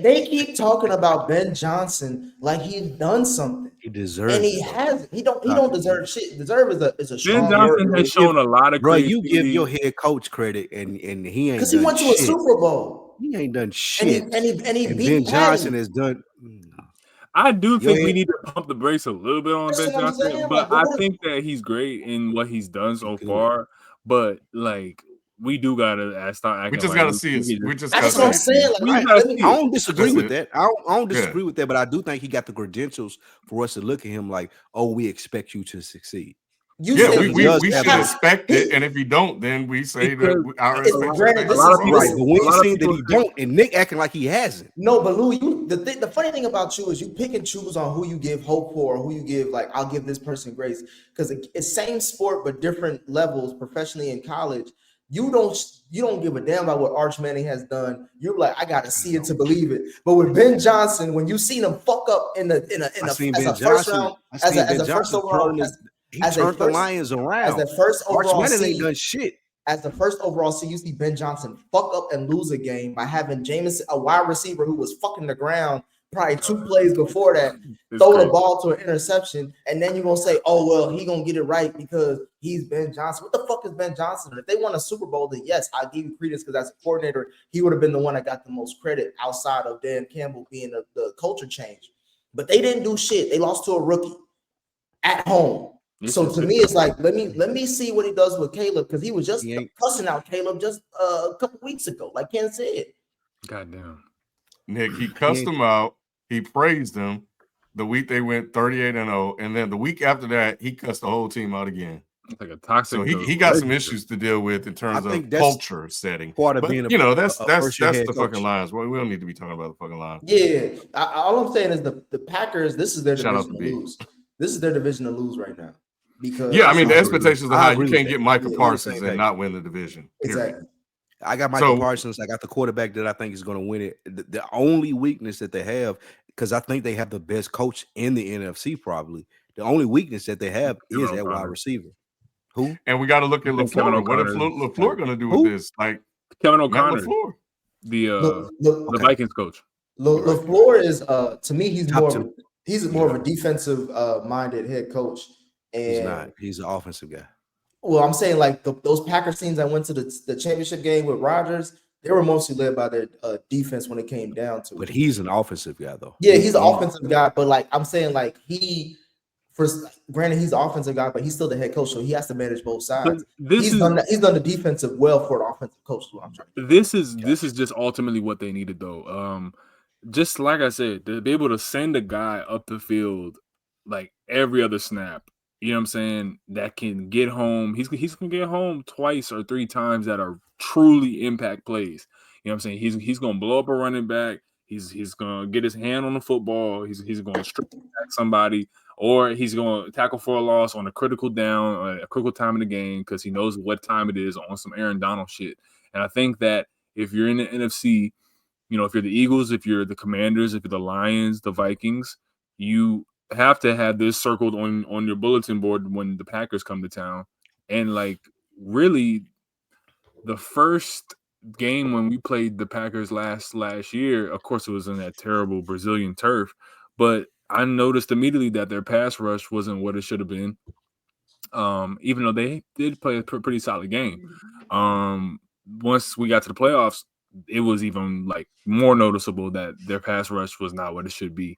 they keep talking about Ben Johnson like he's done something. He deserves, and he has. He don't deserve shit. Deserve is a strong Ben Johnson word. has shown a lot of. Bro, you give your head coach credit, and he ain't because he went to a Super Bowl. He ain't done shit. And he beat Ben Johnson has done. I do think we need to pump the brakes a little bit on Ben Johnson, but I think that he's great in what he's done so far. But we do gotta start acting. We just gotta see it. We just gotta see it. I don't disagree with that. I don't disagree with that, but I do think he got the credentials for us to look at him like, oh, we expect you to succeed. We should expect it, and if you don't, then we say that our expectations. Right, but when you see that he don't, and Nick acting like he hasn't. No, but Lou, the funny thing about you is you pick and choose on who you give hope for, or who you give I'll give this person grace, because it's same sport but different levels professionally in college. You don't give a damn about what Arch Manning has done. You're like, I gotta see it to believe it. But with Ben Johnson, when you seen him fuck up in a first round, as a first overall. He turned the Lions around. As the first overall seed, ain't done shit. As the first overall seed, you see Ben Johnson fuck up and lose a game by having Jameson, a wide receiver who was fucking the ground probably 2 plays before that, throw the ball to an interception, and then you're gonna say, oh well, he gonna get it right because he's Ben Johnson. What the fuck is Ben Johnson? If they won a Super Bowl, then yes, I'll give you credence because as a coordinator, he would have been the one that got the most credit outside of Dan Campbell being the culture change. But they didn't do shit. They lost to a rookie at home. So to me, it's like let me see what he does with Caleb, because he was just cussing out Caleb just a couple weeks ago, like Ken said. Goddamn, Nick, he cussed him out. He praised him the week they went 38-0, and then the week after that, he cussed the whole team out again. It's like a toxic. So he got some issues to deal with in terms of culture setting. Part of being that's the fucking Lions. Well, we don't need to be talking about the fucking Lions. Yeah, all I'm saying is the Packers. This is their division to lose. This is their division to lose right now. Because the expectations are high. You can't get Micah Parsons and not win the division. Exactly. I got Micah Parsons. I got the quarterback that I think is going to win it. The only weakness that they have, because I think they have the best coach in the NFC probably. The only weakness that they have is that wide receiver. Who? And we got to look at LaFleur. What is LaFleur going to do with this? Like Kevin O'Connor, the Vikings coach. LaFleur is to me he's more of a defensive minded head coach. And he's not. He's an offensive guy. Well, I'm saying those Packers teams that went to the championship game with Rodgers, they were mostly led by their defense when it came down to it. But he's an offensive guy, though. Yeah, he's an offensive guy. But I'm saying granted he's an offensive guy, but he's still the head coach, so he has to manage both sides. He's done the defensive well for the offensive coach. This is just ultimately what they needed, though. Just like I said, to be able to send a guy up the field every other snap. You know what I'm saying? That can get home. He's gonna get home 2 or 3 times that are truly impact plays. You know what I'm saying? He's gonna blow up a running back. He's gonna get his hand on the football. He's gonna strip back somebody, or he's gonna tackle for a loss on a critical down, a critical time in the game because he knows what time it is on some Aaron Donald shit. And I think that if you're in the NFC, if you're the Eagles, if you're the Commanders, if you're the Lions, the Vikings, you have to have this circled on your bulletin board when the Packers come to town. And like really, the first game when we played the Packers last year, of course, it was in that terrible Brazilian turf, but I noticed immediately that their pass rush wasn't what it should have been. Even though they did play a pretty solid game. Once we got to the playoffs, it was even like more noticeable that their pass rush was not what it should be.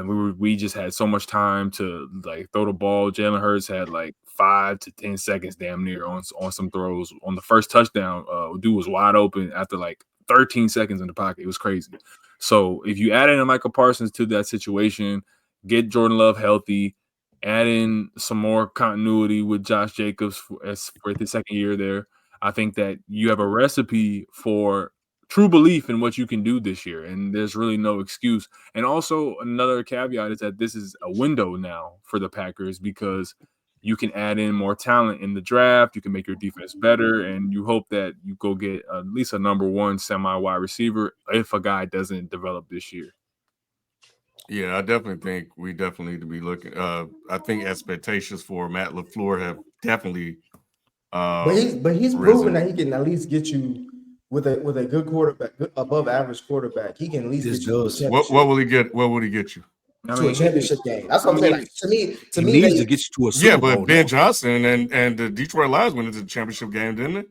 We just had so much time to like throw the ball. Jalen Hurts had like 5 to 10 seconds damn near on some throws. On the first touchdown, dude was wide open after like 13 seconds in the pocket. It was crazy. So if you add in a Micah Parsons to that situation, get Jordan Love healthy, add in some more continuity with Josh Jacobs for the second year there, I think that you have a recipe for true belief in what you can do this year, and there's really no excuse. And also another caveat is that this is a window now for the Packers because you can add in more talent in the draft, you can make your defense better, and you hope that you go get at least a number one semi-wide receiver if a guy doesn't develop this year. Yeah, I definitely think we definitely need to be looking. I think expectations for Matt LaFleur have definitely. But he's proven that he can at least get you with a good quarterback, above average quarterback. He can at least get you. What will he get? What would he get you? To a championship game. That's what I'm saying. Like, to me, he needs to get you to a Super Bowl. Yeah, but Ben Johnson and the Detroit Lions went into the championship game, didn't it?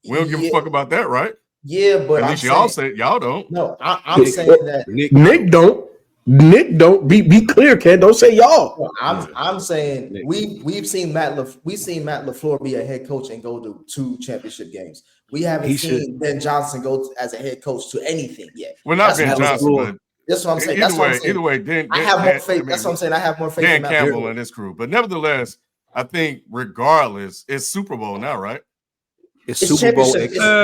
We don't give a fuck about that, right? Yeah, but at least y'all say y'all don't. No, I'm saying that Nick don't. Nick don't. Be clear, Ken. Don't say y'all. No, I'm saying we've seen Matt LaFleur be a head coach and go to 2 championship games. We haven't seen Ben Johnson go as a head coach to anything yet. Well, not Ben Johnson, but that's what I'm saying. Either way, I have more faith. That's what I'm saying. I have more faith Dan in Matt Campbell LaFleur. and his crew. But nevertheless, I think regardless, it's Super Bowl now, right? It's Super Bowl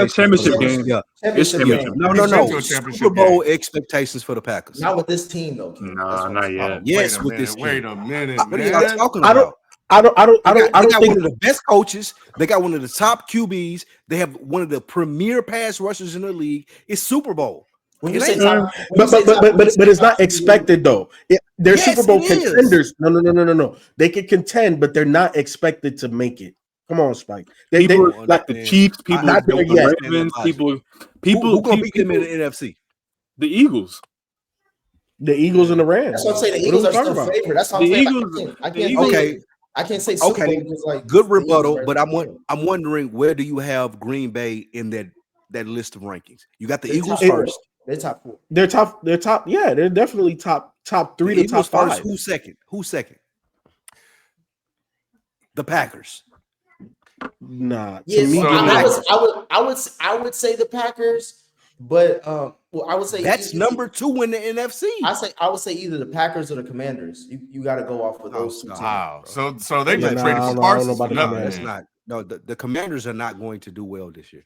championship game. Yeah. Championship. No. Super Bowl expectations for the Packers. Not with this team, though. No, not yet. Yes, with this team. Wait a minute. What are y'all talking about? I don't They got think one of the best coaches. They got one of the top QBs. They have one of the premier pass rushers in the league. It's Super Bowl. But it's not expected though. They're Super Bowl contenders. No. They can contend, but they're not expected to make it. Come on, Spike. They like the Chiefs, people, the Ravens, people who gonna beat them in the NFC? The Eagles. The Eagles and the Rams. That's what I'm saying. The Eagles are still favored. That's what I'm saying. I can't say Super Bowl because, like, good rebuttal, but I'm wondering, where do you have Green Bay in that list of rankings? You got the Eagles first. They're top 4. They're top. Yeah, they're definitely top 3 to top 5. Who's second? The Packers. Nah. Yeah, I would say the Packers, but I would say that's number 2 in the NFC. I would say either the Packers or the Commanders. You got to go off with those 2 teams. Wow. So they just traded for Parsons. That's not. No, the Commanders are not going to do well this year.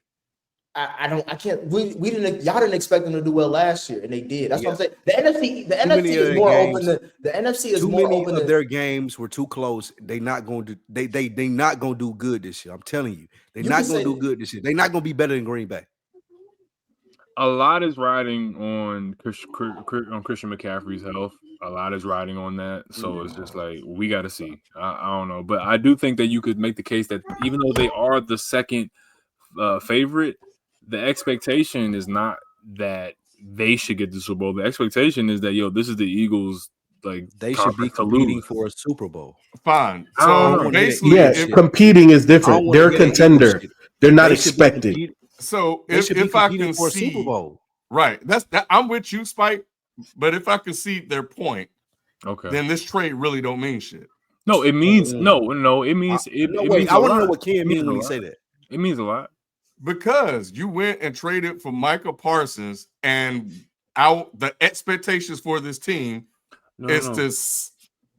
I can't. We didn't. Y'all didn't expect them to do well last year, and they did. That's what I'm saying. The NFC is more open. The NFC is more open. Too many of their games were too close. They not going to. They not going to do good this year. I'm telling you, they're not going to do good this year. They're not going to be better than Green Bay. A lot is riding on Christian McCaffrey's health. A lot is riding on that. So it's just like, we got to see. I don't know, but I do think that you could make the case that even though they are the second favorite, the expectation is not that they should get the Super Bowl. The expectation is that, this is the Eagles. Like, they should be competing for a Super Bowl. Fine. So basically, competing is different. They're a contender. They're not expected. So if I can see Super Bowl, right? I'm with you, Spike. But if I can see their point, okay, then this trade really don't mean shit. No, it means no. It means it. Means I want to know what Ken means when he say that. It means a lot. Because you went and traded for Micah Parsons, and the expectations for this team is to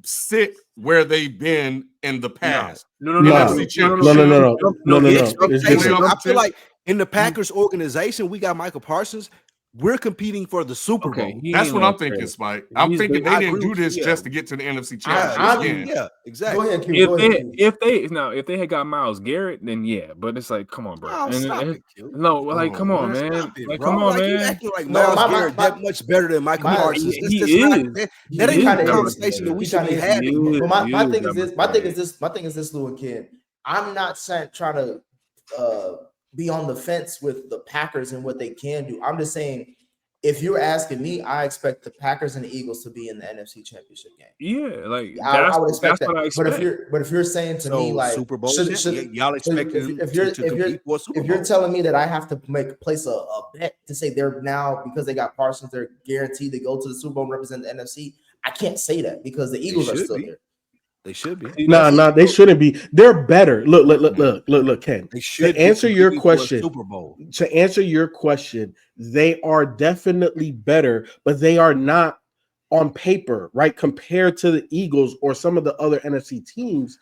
sit where they've been in the past. No. I feel like in the Packers organization, we got Micah Parsons. We're competing for the Super Okay, Bowl. he That's ain't what no I'm thinking, threat. Spike. I'm He's thinking the- they I didn't agree do with you, this yeah. just to get to the NFC I- Championship I'm- again. Yeah, exactly. Go ahead, Q. if Go ahead, they Q. if they had got Myles Garrett, then yeah. But it's like, come on, bro. Oh, stop And it, Q. no, like, come on, man, man. Stop it, Like, bro. come on, Like you man. acting like No, Myles my- Garrett that much better than Micah my- Parsons. he This is. not that He ain't kinda the is. conversation that we He should be kinda is. having. But my He thing is is this. that My much thing better. is this. My thing is this, Lou and Ken. I'm not trying to be on the fence with the Packers and what they can do. I'm just saying, if you're asking me, I expect the Packers and the Eagles to be in the NFC Championship game. Yeah, like I would expect that's that. what I expect. But if you're saying to me So like Super Bowl, should, y'all expect them if to you're compete for a Super if you're Bowl? telling me that I have to place a bet to say they're now, because they got Parsons, they're guaranteed to go to the Super Bowl and represent the NFC, I can't say that because the Eagles are should still be. there. They should be. See, Nah, that's- they shouldn't be. They're better. Look, Ken. They should To answer be your competing for a question, Super Bowl. they are definitely better, but they are not on paper, right? Compared to the Eagles or some of the other NFC teams.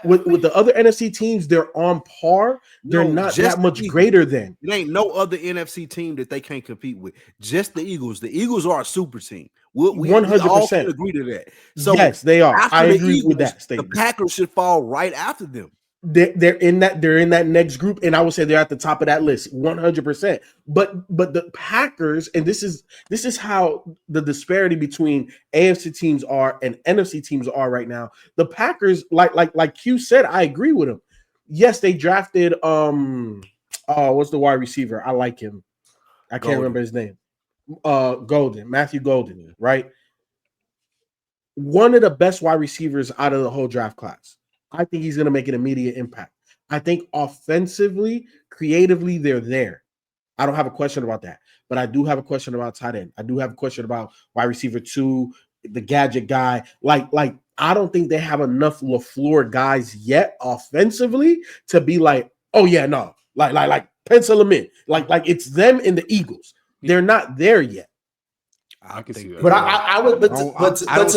With the other NFC teams, they're on par. They're No, not just that much the Eagles. greater than. It ain't no other NFC team that they can't compete with. Just the Eagles. The Eagles are a super team. We all 100%. can agree to that. So yes, they are. after I the agree with Eagles, that the statement. Packers should fall right after them. They're in that next group, and I would say they're at the top of that list 100%. But the Packers, and this is how the disparity between AFC teams are and NFC teams are right now. The Packers, like Q said, I agree with him. Yes, they drafted what's the wide receiver? I like him. I can't remember his name. Matthew Golden, right? One of the best wide receivers out of the whole draft class. I think he's going to make an immediate impact. I think offensively, creatively, they're there. I don't have a question about that. But I do have a question about tight end. I do have a question about wide receiver 2, the gadget guy. Like I don't think they have enough LaFleur guys yet offensively to be like, oh yeah, no. Like pencil them in. Like it's them and the Eagles. They're not there yet. I can see that. But I would, to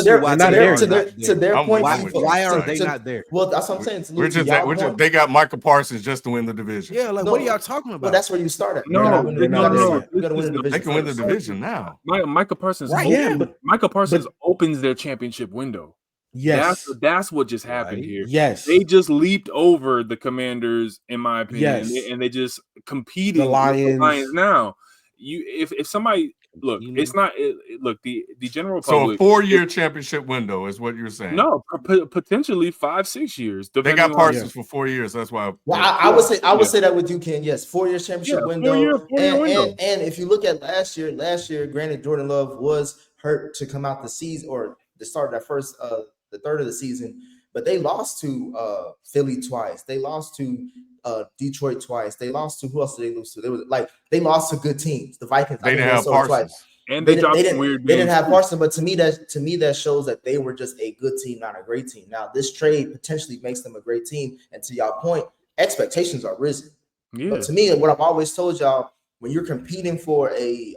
their I'm point, with you. Why are they not there? Well, that's what I'm saying. We're just they got Micah Parsons just to win the division. Yeah, like what are y'all talking about? Well, that's where you start at. No, You gotta win the They division can win the first. division now. Micah Parsons. Right, yeah, but- Micah Parsons opens their championship window. Yes. That's what just happened Right. here. Yes. They just leaped over the Commanders, in my opinion, Yes. and they just competing The Lions. with the Lions now. If somebody look, it's not look the general So public. a 4-year championship window is what you're saying. No, potentially 5-6 years. They depending got on- Parsons for 4 years. That's why. Well, I would say that with you, Ken. Yes, 4-year championship Yeah, window. four-year window. And if you look at last year, granted, Jordan Love was hurt to come out the season or the start of that first the third of the season, but they lost to Philly twice. They lost to Detroit twice. They lost to who else did they lose to? They lost to good teams. The Vikings. They didn't have Parsons. And they dropped some weird. They didn't games. have Parsons, but to me that shows that they were just a good team, not a great team. Now this trade potentially makes them a great team, and to y'all point, expectations are risen. Yeah. But to me, what I've always told y'all, when you're competing for a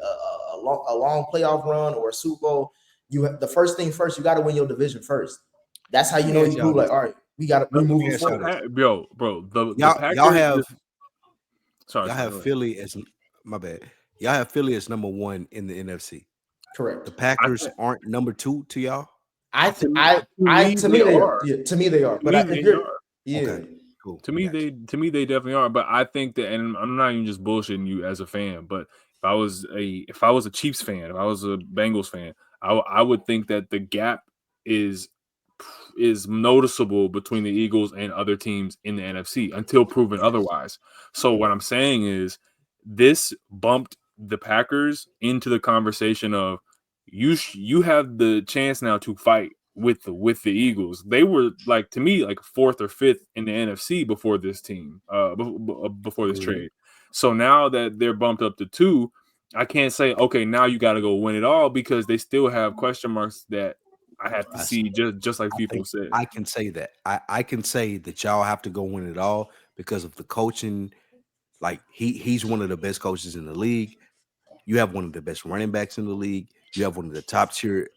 long playoff run or a Super Bowl, you have the first thing first. You got to win your division first. That's how you know you prove like, all right, we're moving forward. Bro, the Packers, y'all have sorry, y'all have Philly as my bad. Y'all have Philly as number 1 in the NFC. Correct. The Packers aren't number 2 to y'all. To me they are. Yeah, to me they are. But yeah. Okay, cool. To me, they definitely are. But I think that, and I'm not even just bullshitting you as a fan, but if I was a Chiefs fan, if I was a Bengals fan, I would think that the gap is noticeable between the Eagles and other teams in the NFC until proven otherwise. So what I'm saying is this bumped the Packers into the conversation of you have the chance now to fight with the Eagles. They were like, to me, like 4th or 5th in the NFC before this team, before this trade. So now that they're bumped up to 2, I can't say, okay, now you got to go win it all, because they still have question marks that I have to see, just like people said. I can say that. I can say that y'all have to go win it all because of the coaching. Like he's one of the best coaches in the league. You have one of the best running backs in the league. You have one of the top tier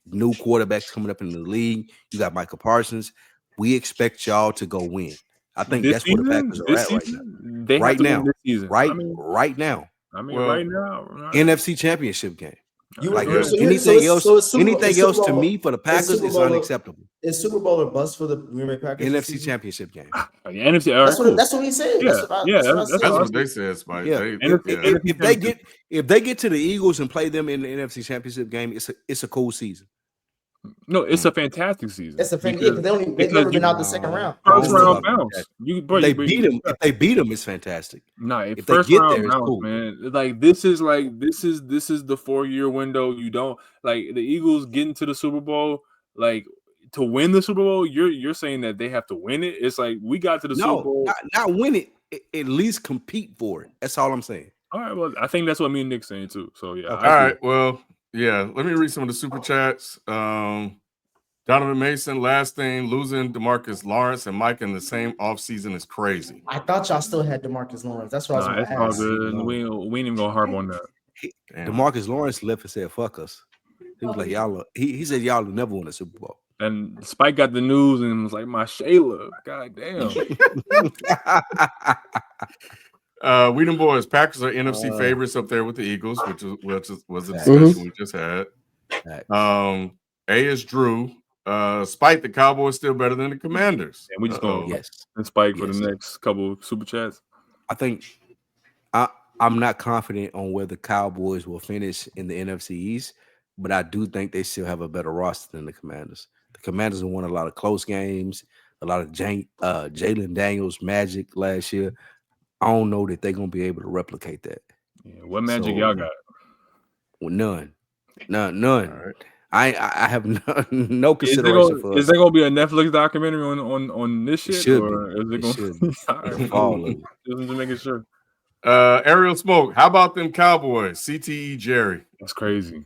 new quarterbacks coming up in the league. You got Micah Parsons. We expect y'all to go win. I think that's where the Packers are at right now. They have to win this season. Right now. I mean, Well, right now, NFC Championship game. You Like Yeah. so anything it's- else, so it's Super Bowl- anything it's else Super to Bowl- me for the Packers Super is Bowl- unacceptable. Is Super Bowl or bust for the Green Bay Packers? this NFC season? Championship game. NFC. All right, That's what cool. that's what he said. Yeah, That's what I, yeah, that's what I that's said. That's what what they said, Spike. Yeah. They, NFC yeah. If they get to the Eagles and play them in the NFC Championship game, it's a cool season. No, it's a fantastic season. That's the thing. Yeah, because they've never been out the second round. First This is round about bounce. If they beat them, it's fantastic. Nah, If they first get round there, it's bounce, cool. man. Like this is the 4-year window. You don't like the Eagles getting to the Super Bowl. Like to win the Super Bowl, you're saying that they have to win it. It's like we got to the Super Bowl. Not win it. At least compete for it. That's all I'm saying. All right, well, I think that's what me and Nick's saying too. So yeah. Okay. All right. Well, yeah. Let me read some of the super chats. Donovan Mason, last thing, losing DeMarcus Lawrence and Mike in the same offseason is crazy. I thought y'all still had DeMarcus Lawrence. That's what I was It's going all to ask. good. We ain't even gonna harp on that. DeMarcus Lawrence left and said, "Fuck us." He was like, "Y'all." He said, "Y'all will never win a Super Bowl." And Spike got the news and was like, "My Shayla, god damn." We them boys, Packers are NFC favorites up there with the Eagles, which was a discussion we just had. A is Drew. Spike, the Cowboys still better than the Commanders. And we just gonna Spike for the next couple super chats. I think I'm not confident on where the Cowboys will finish in the NFC East, but I do think they still have a better roster than the Commanders. The Commanders have won a lot of close games, a lot of Jalen Daniels magic last year. I don't know that they're gonna be able to replicate that. Yeah, what magic y'all got? Well, none. All right. I have no Is consideration for. Is there gonna be a Netflix documentary on this shit? Or is it gonna fall? Just making sure. Ariel Smoke, how about them Cowboys? CTE Jerry. That's crazy.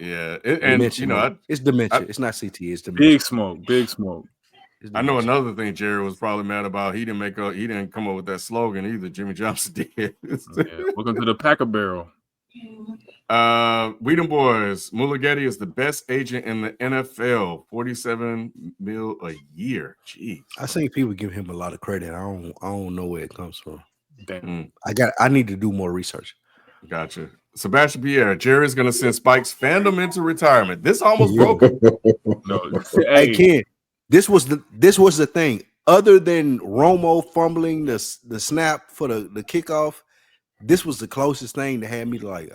Yeah, it's dementia. It's not CTE. It's dementia. Big smoke. I know another thing Jerry was probably mad about. He didn't come up with that slogan either. Jimmy Johnson did. Welcome to the Packer Barrel. We them boys. Mulligeti is the best agent in the NFL. $47 million a year. Jeez. I think people give him a lot of credit. I don't know where it comes from. Damn. I need to do more research. Gotcha. Sebastian Pierre, Jerry's gonna send Spike's fandom into retirement. This almost broke him. No, hey Ken, this was the thing. Other than Romo fumbling the snap for the kickoff, this was the closest thing that had me like,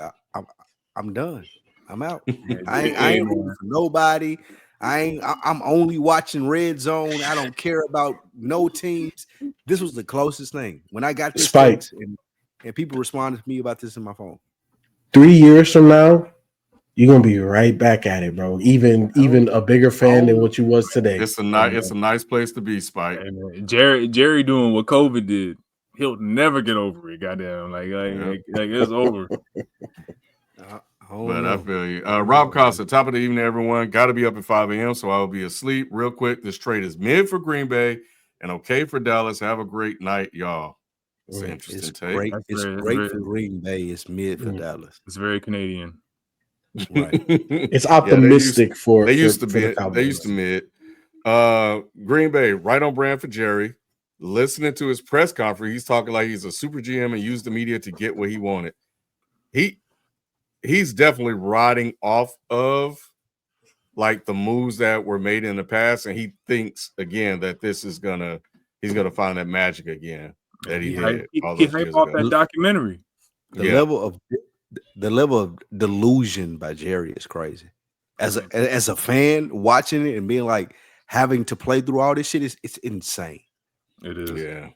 I'm done. I'm out. I ain't rooting for nobody. I'm only watching Red Zone. I don't care about no teams. This was the closest thing. When I got this text and people responded to me about this in my phone. 3 years from now, you're gonna be right back at it, bro. Even a bigger fan than what you was today. It's a nice place to be, Spike. Hey, Jerry doing what COVID did. He'll never get over it. Goddamn, like it's over. But I feel you. Rob Costa, top of the evening, everyone. Got to be up at 5 a.m., so I will be asleep real quick. This trade is mid for Green Bay and okay for Dallas. Have a great night, y'all. It's an interesting take. It's great for Green Bay. It's mid for Dallas. It's very Canadian. Right. It's optimistic They used to mid. Green Bay, right on brand for Jerry. Listening to his press conference, he's talking like he's a super GM and used the media to get what he wanted. He's definitely riding off of like the moves that were made in the past, and he thinks again that he's gonna find that magic again that he did. He hyped off that documentary. The level of delusion by Jerry is crazy. As a fan watching it and being like having to play through all this shit, it's insane. It is. Yeah.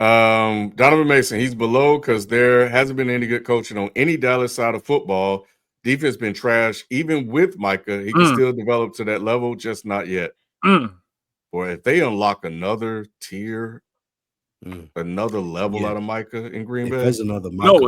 Donovan Mason, he's below because there hasn't been any good coaching on any Dallas side of football. Defense been trash. Even with Micah, he can still develop to that level, just not yet. Or if they unlock another tier, another level out of Micah in Green Bay, there's another Micah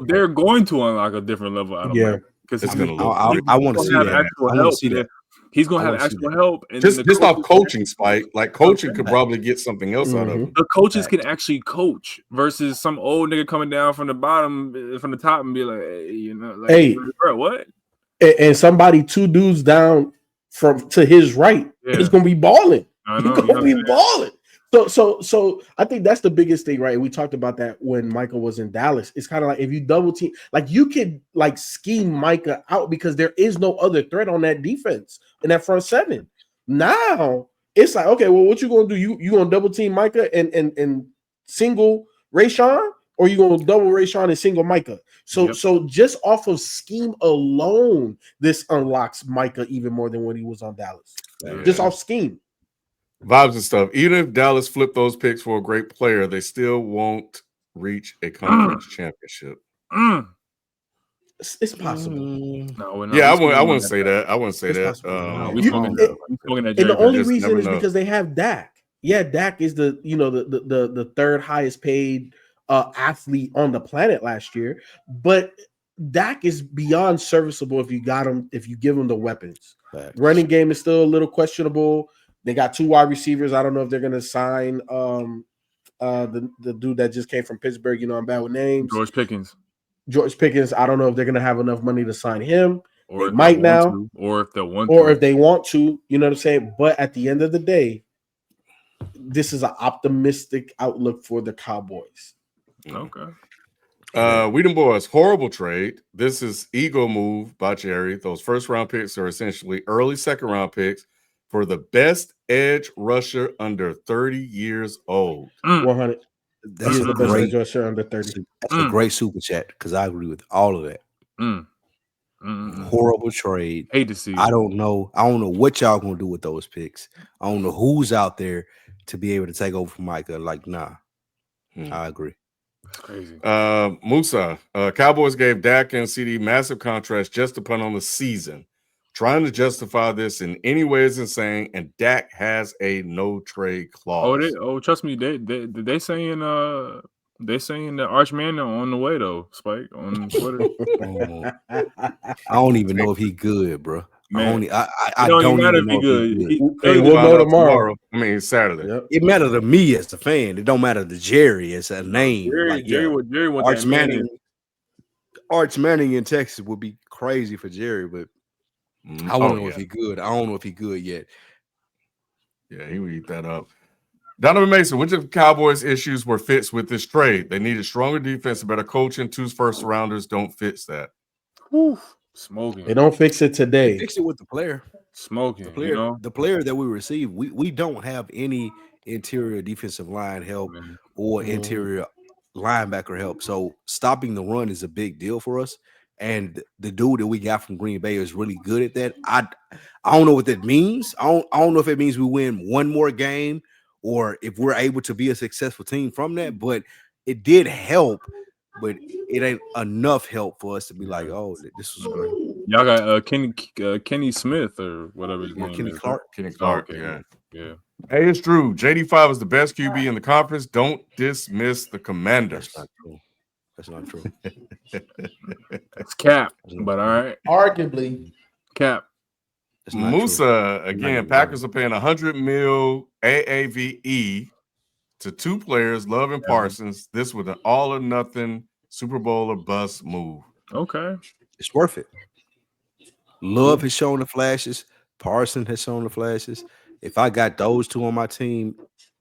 they're going to unlock a different level out of Micah because it's going to look. I want to see that. I want to see that. He's going to have actual help. And just off coaching, Spike. Like coaching could probably get something else out of him. The coaches can actually coach versus some old nigga coming down from the bottom, from the top, and be like, hey, bro, what? And somebody 2 dudes down to his right is going to be balling. I know. He's going to be balling. So I think that's the biggest thing, right? We talked about that when Micah was in Dallas. It's kind of like if you double team, like you could like scheme Micah out because there is no other threat on that defense in that front seven. Now it's like, okay, well, what you gonna do? You gonna double team Micah and single Rayshawn, or you gonna double Rayshawn and single Micah? So just off of scheme alone, this unlocks Micah even more than when he was on Dallas. Yeah. Just off scheme. Vibes and stuff. Even if Dallas flipped those picks for a great player, they still won't reach a conference championship. It's possible. No, Yeah, I wouldn't say that. I wouldn't say It's that. possible. No, You- smoking that. And the only just reason never is know. because they have Dak. Yeah, Dak is the third highest paid athlete on the planet last year, but Dak is beyond serviceable if you got him, if you give him the weapons. Facts. Running game is still a little questionable. They got 2 wide receivers. I don't know if they're gonna sign the dude that just came from Pittsburgh. You know, I'm bad with names. George Pickens. I don't know if they're gonna have enough money to sign him. Or They if might want now. to, or if they want Or to. if they want to, you know what I'm saying? But at the end of the day, this is an optimistic outlook for the Cowboys. Okay. We them boys, horrible trade. This is ego move by Jerry. Those first round picks are essentially early second round picks for the best edge rusher under 30 years old. 100. That's He is a the best great, edge rusher under 30. that's a great super chat because I agree with all of that. Horrible trade. Hate to see it. I don't know what y'all gonna do with those picks. I don't know who's out there to be able to take over from Micah. Like, nah, I agree. That's crazy. Musa, Cowboys gave Dak and CD massive contracts just to punt on the season. Trying to justify this in any way is insane, and Dak has a no trade clause. Trust me, they saying that Arch Manning on the way though, Spike on Twitter. I don't even know if he good, bro. Man, I don't don't even matter even know if if he he good. Hey, We'll we'll find know out tomorrow. I mean, Saturday. Yep. It matters to me as a fan. It don't matter to Jerry as a name. Jerry want Arch that Manning. Manning. Arch Manning in Texas would be crazy for Jerry, but I want to know if he good. I don't know if he good yet. Yeah, he would eat that up. Donovan Mason, which of the Cowboys' issues were fixed with this trade? They needed stronger defense and better coaching. 2 first rounders don't fix that. Whew, smoking. They don't fix it today. Fix it with the player. Smoking. The player that we receive, we don't have any interior defensive line help or interior linebacker help. So stopping the run is a big deal for us. And the dude that we got from Green Bay is really good at that. I don't know what that means. I don't know if it means we win one more game or if we're able to be a successful team from that. But it did help, but it ain't enough help for us to be like, oh, this was great. Y'all got Kenny Smith or whatever his name Kenny is. Clark. Kenny Clark, okay. Yeah. Hey, it's true. JD5 is the best QB in the conference. Don't dismiss the Commanders. That's not true. It's cap, but all right. Arguably. Cap. Musa, again, Packers are paying $100 million AAVE to 2 players, Love and Parsons. This was an all or nothing Super Bowl or bust move. Okay. It's worth it. Love has shown the flashes. Parsons has shown the flashes. If I got those 2 on my team,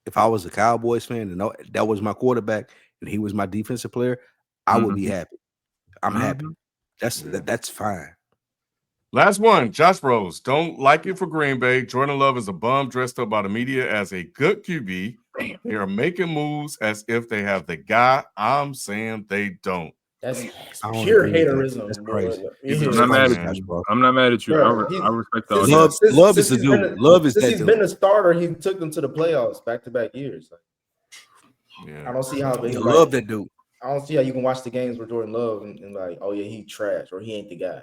if I was a Cowboys fan and that was my quarterback and he was my defensive player, I would be happy. I'm happy. That's fine. Last one, Josh Rose. Don't like it for Green Bay. Jordan Love is a bum dressed up by the media as a good QB. Damn. They are making moves as if they have the guy. I'm saying they don't. That's pure haterism. That's crazy. I'm not mad at you. I'm not mad at you. Bro, I respect the Love is the dude. Love is that dude. Since he's been a starter, he took them to the playoffs back-to-back years. Yeah. I don't see how they love that dude. I don't see how you can watch the games with Jordan Love and like, oh yeah, he trash or he ain't the guy.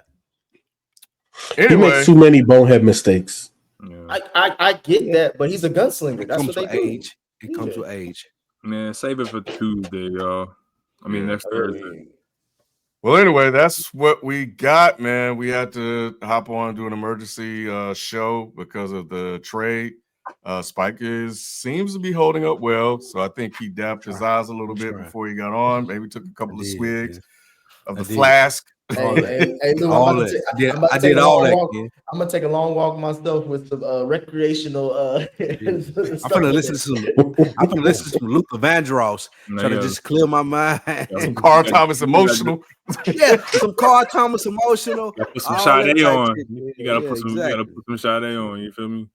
Anyway, he makes too many bonehead mistakes. Yeah. I get that, but he's a gunslinger. That's what they do. Age. It comes with age. Man, save it for Tuesday, y'all. I mean, next Thursday. Well, anyway, that's what we got, man. We had to hop on and do an emergency show because of the trade. Spike seems to be holding up well, so I think he dapped his eyes a little bit before he got on. Maybe took a couple of swigs of the flask. All that. Lou, All I'm about that. to take, I'm about I to take did a all long that, walk. Ken. I'm gonna take a long walk myself with some recreational I'm stuff finna in listen there. to some. I'm finna listen to some Luther Vandross, Now try you to gotta, just clear my mind. Some you Carl gotta- Thomas you gotta- emotional. Yeah, some Carl Thomas emotional, gotta put some all that Sade type on. shit. You gotta Yeah, put some. You gotta exactly. put some Sade on. You feel me?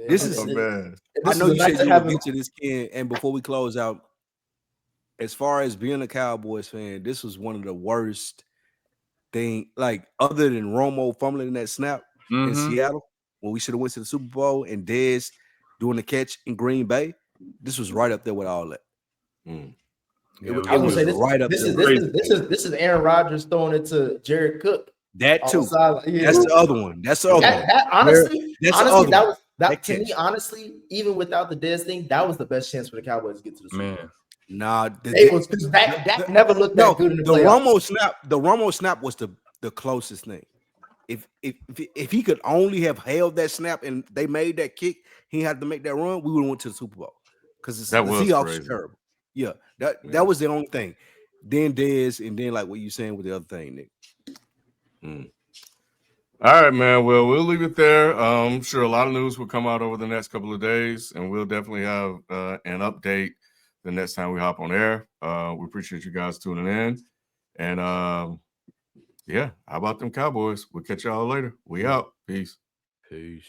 This And is. Oh man. I this know is a you night said to you have would him. get to this, Ken, and before we close out, as far as being a Cowboys fan, this was one of the worst thing. Like other than Romo fumbling that snap in Mm-hmm. Seattle, when we should have went to the Super Bowl, and Dez doing the catch in Green Bay, this was right up there with all that. Mm. Yeah, It I was was gonna say right up this there. is With this it. is this is this is Aaron Rodgers throwing it to Jared Cook That on the too. sideline. Yeah. That's the other one. That's the other one. That honestly, That's the honestly, other that one. was that That to me. catch. Honestly, even without the Dez thing, that was the best chance for the Cowboys to get to the Super Bowl. Man. Nah, It was because that never looked that good in the the playoffs. Romo snap was the closest thing. If he could only have held that snap and they made that kick, he had to make that run, we would have went to the Super Bowl. Because the That was Seahawks crazy. are terrible. Yeah, that was the only thing. Then Dez, and then like what you saying with the other thing, Nick. All right, man. Well, we'll leave it there. I'm sure a lot of news will come out over the next couple of days, and we'll definitely have an update the next time we hop on air. We appreciate you guys tuning in. And yeah, how about them Cowboys? We'll catch y'all later. We out. Peace. Peace.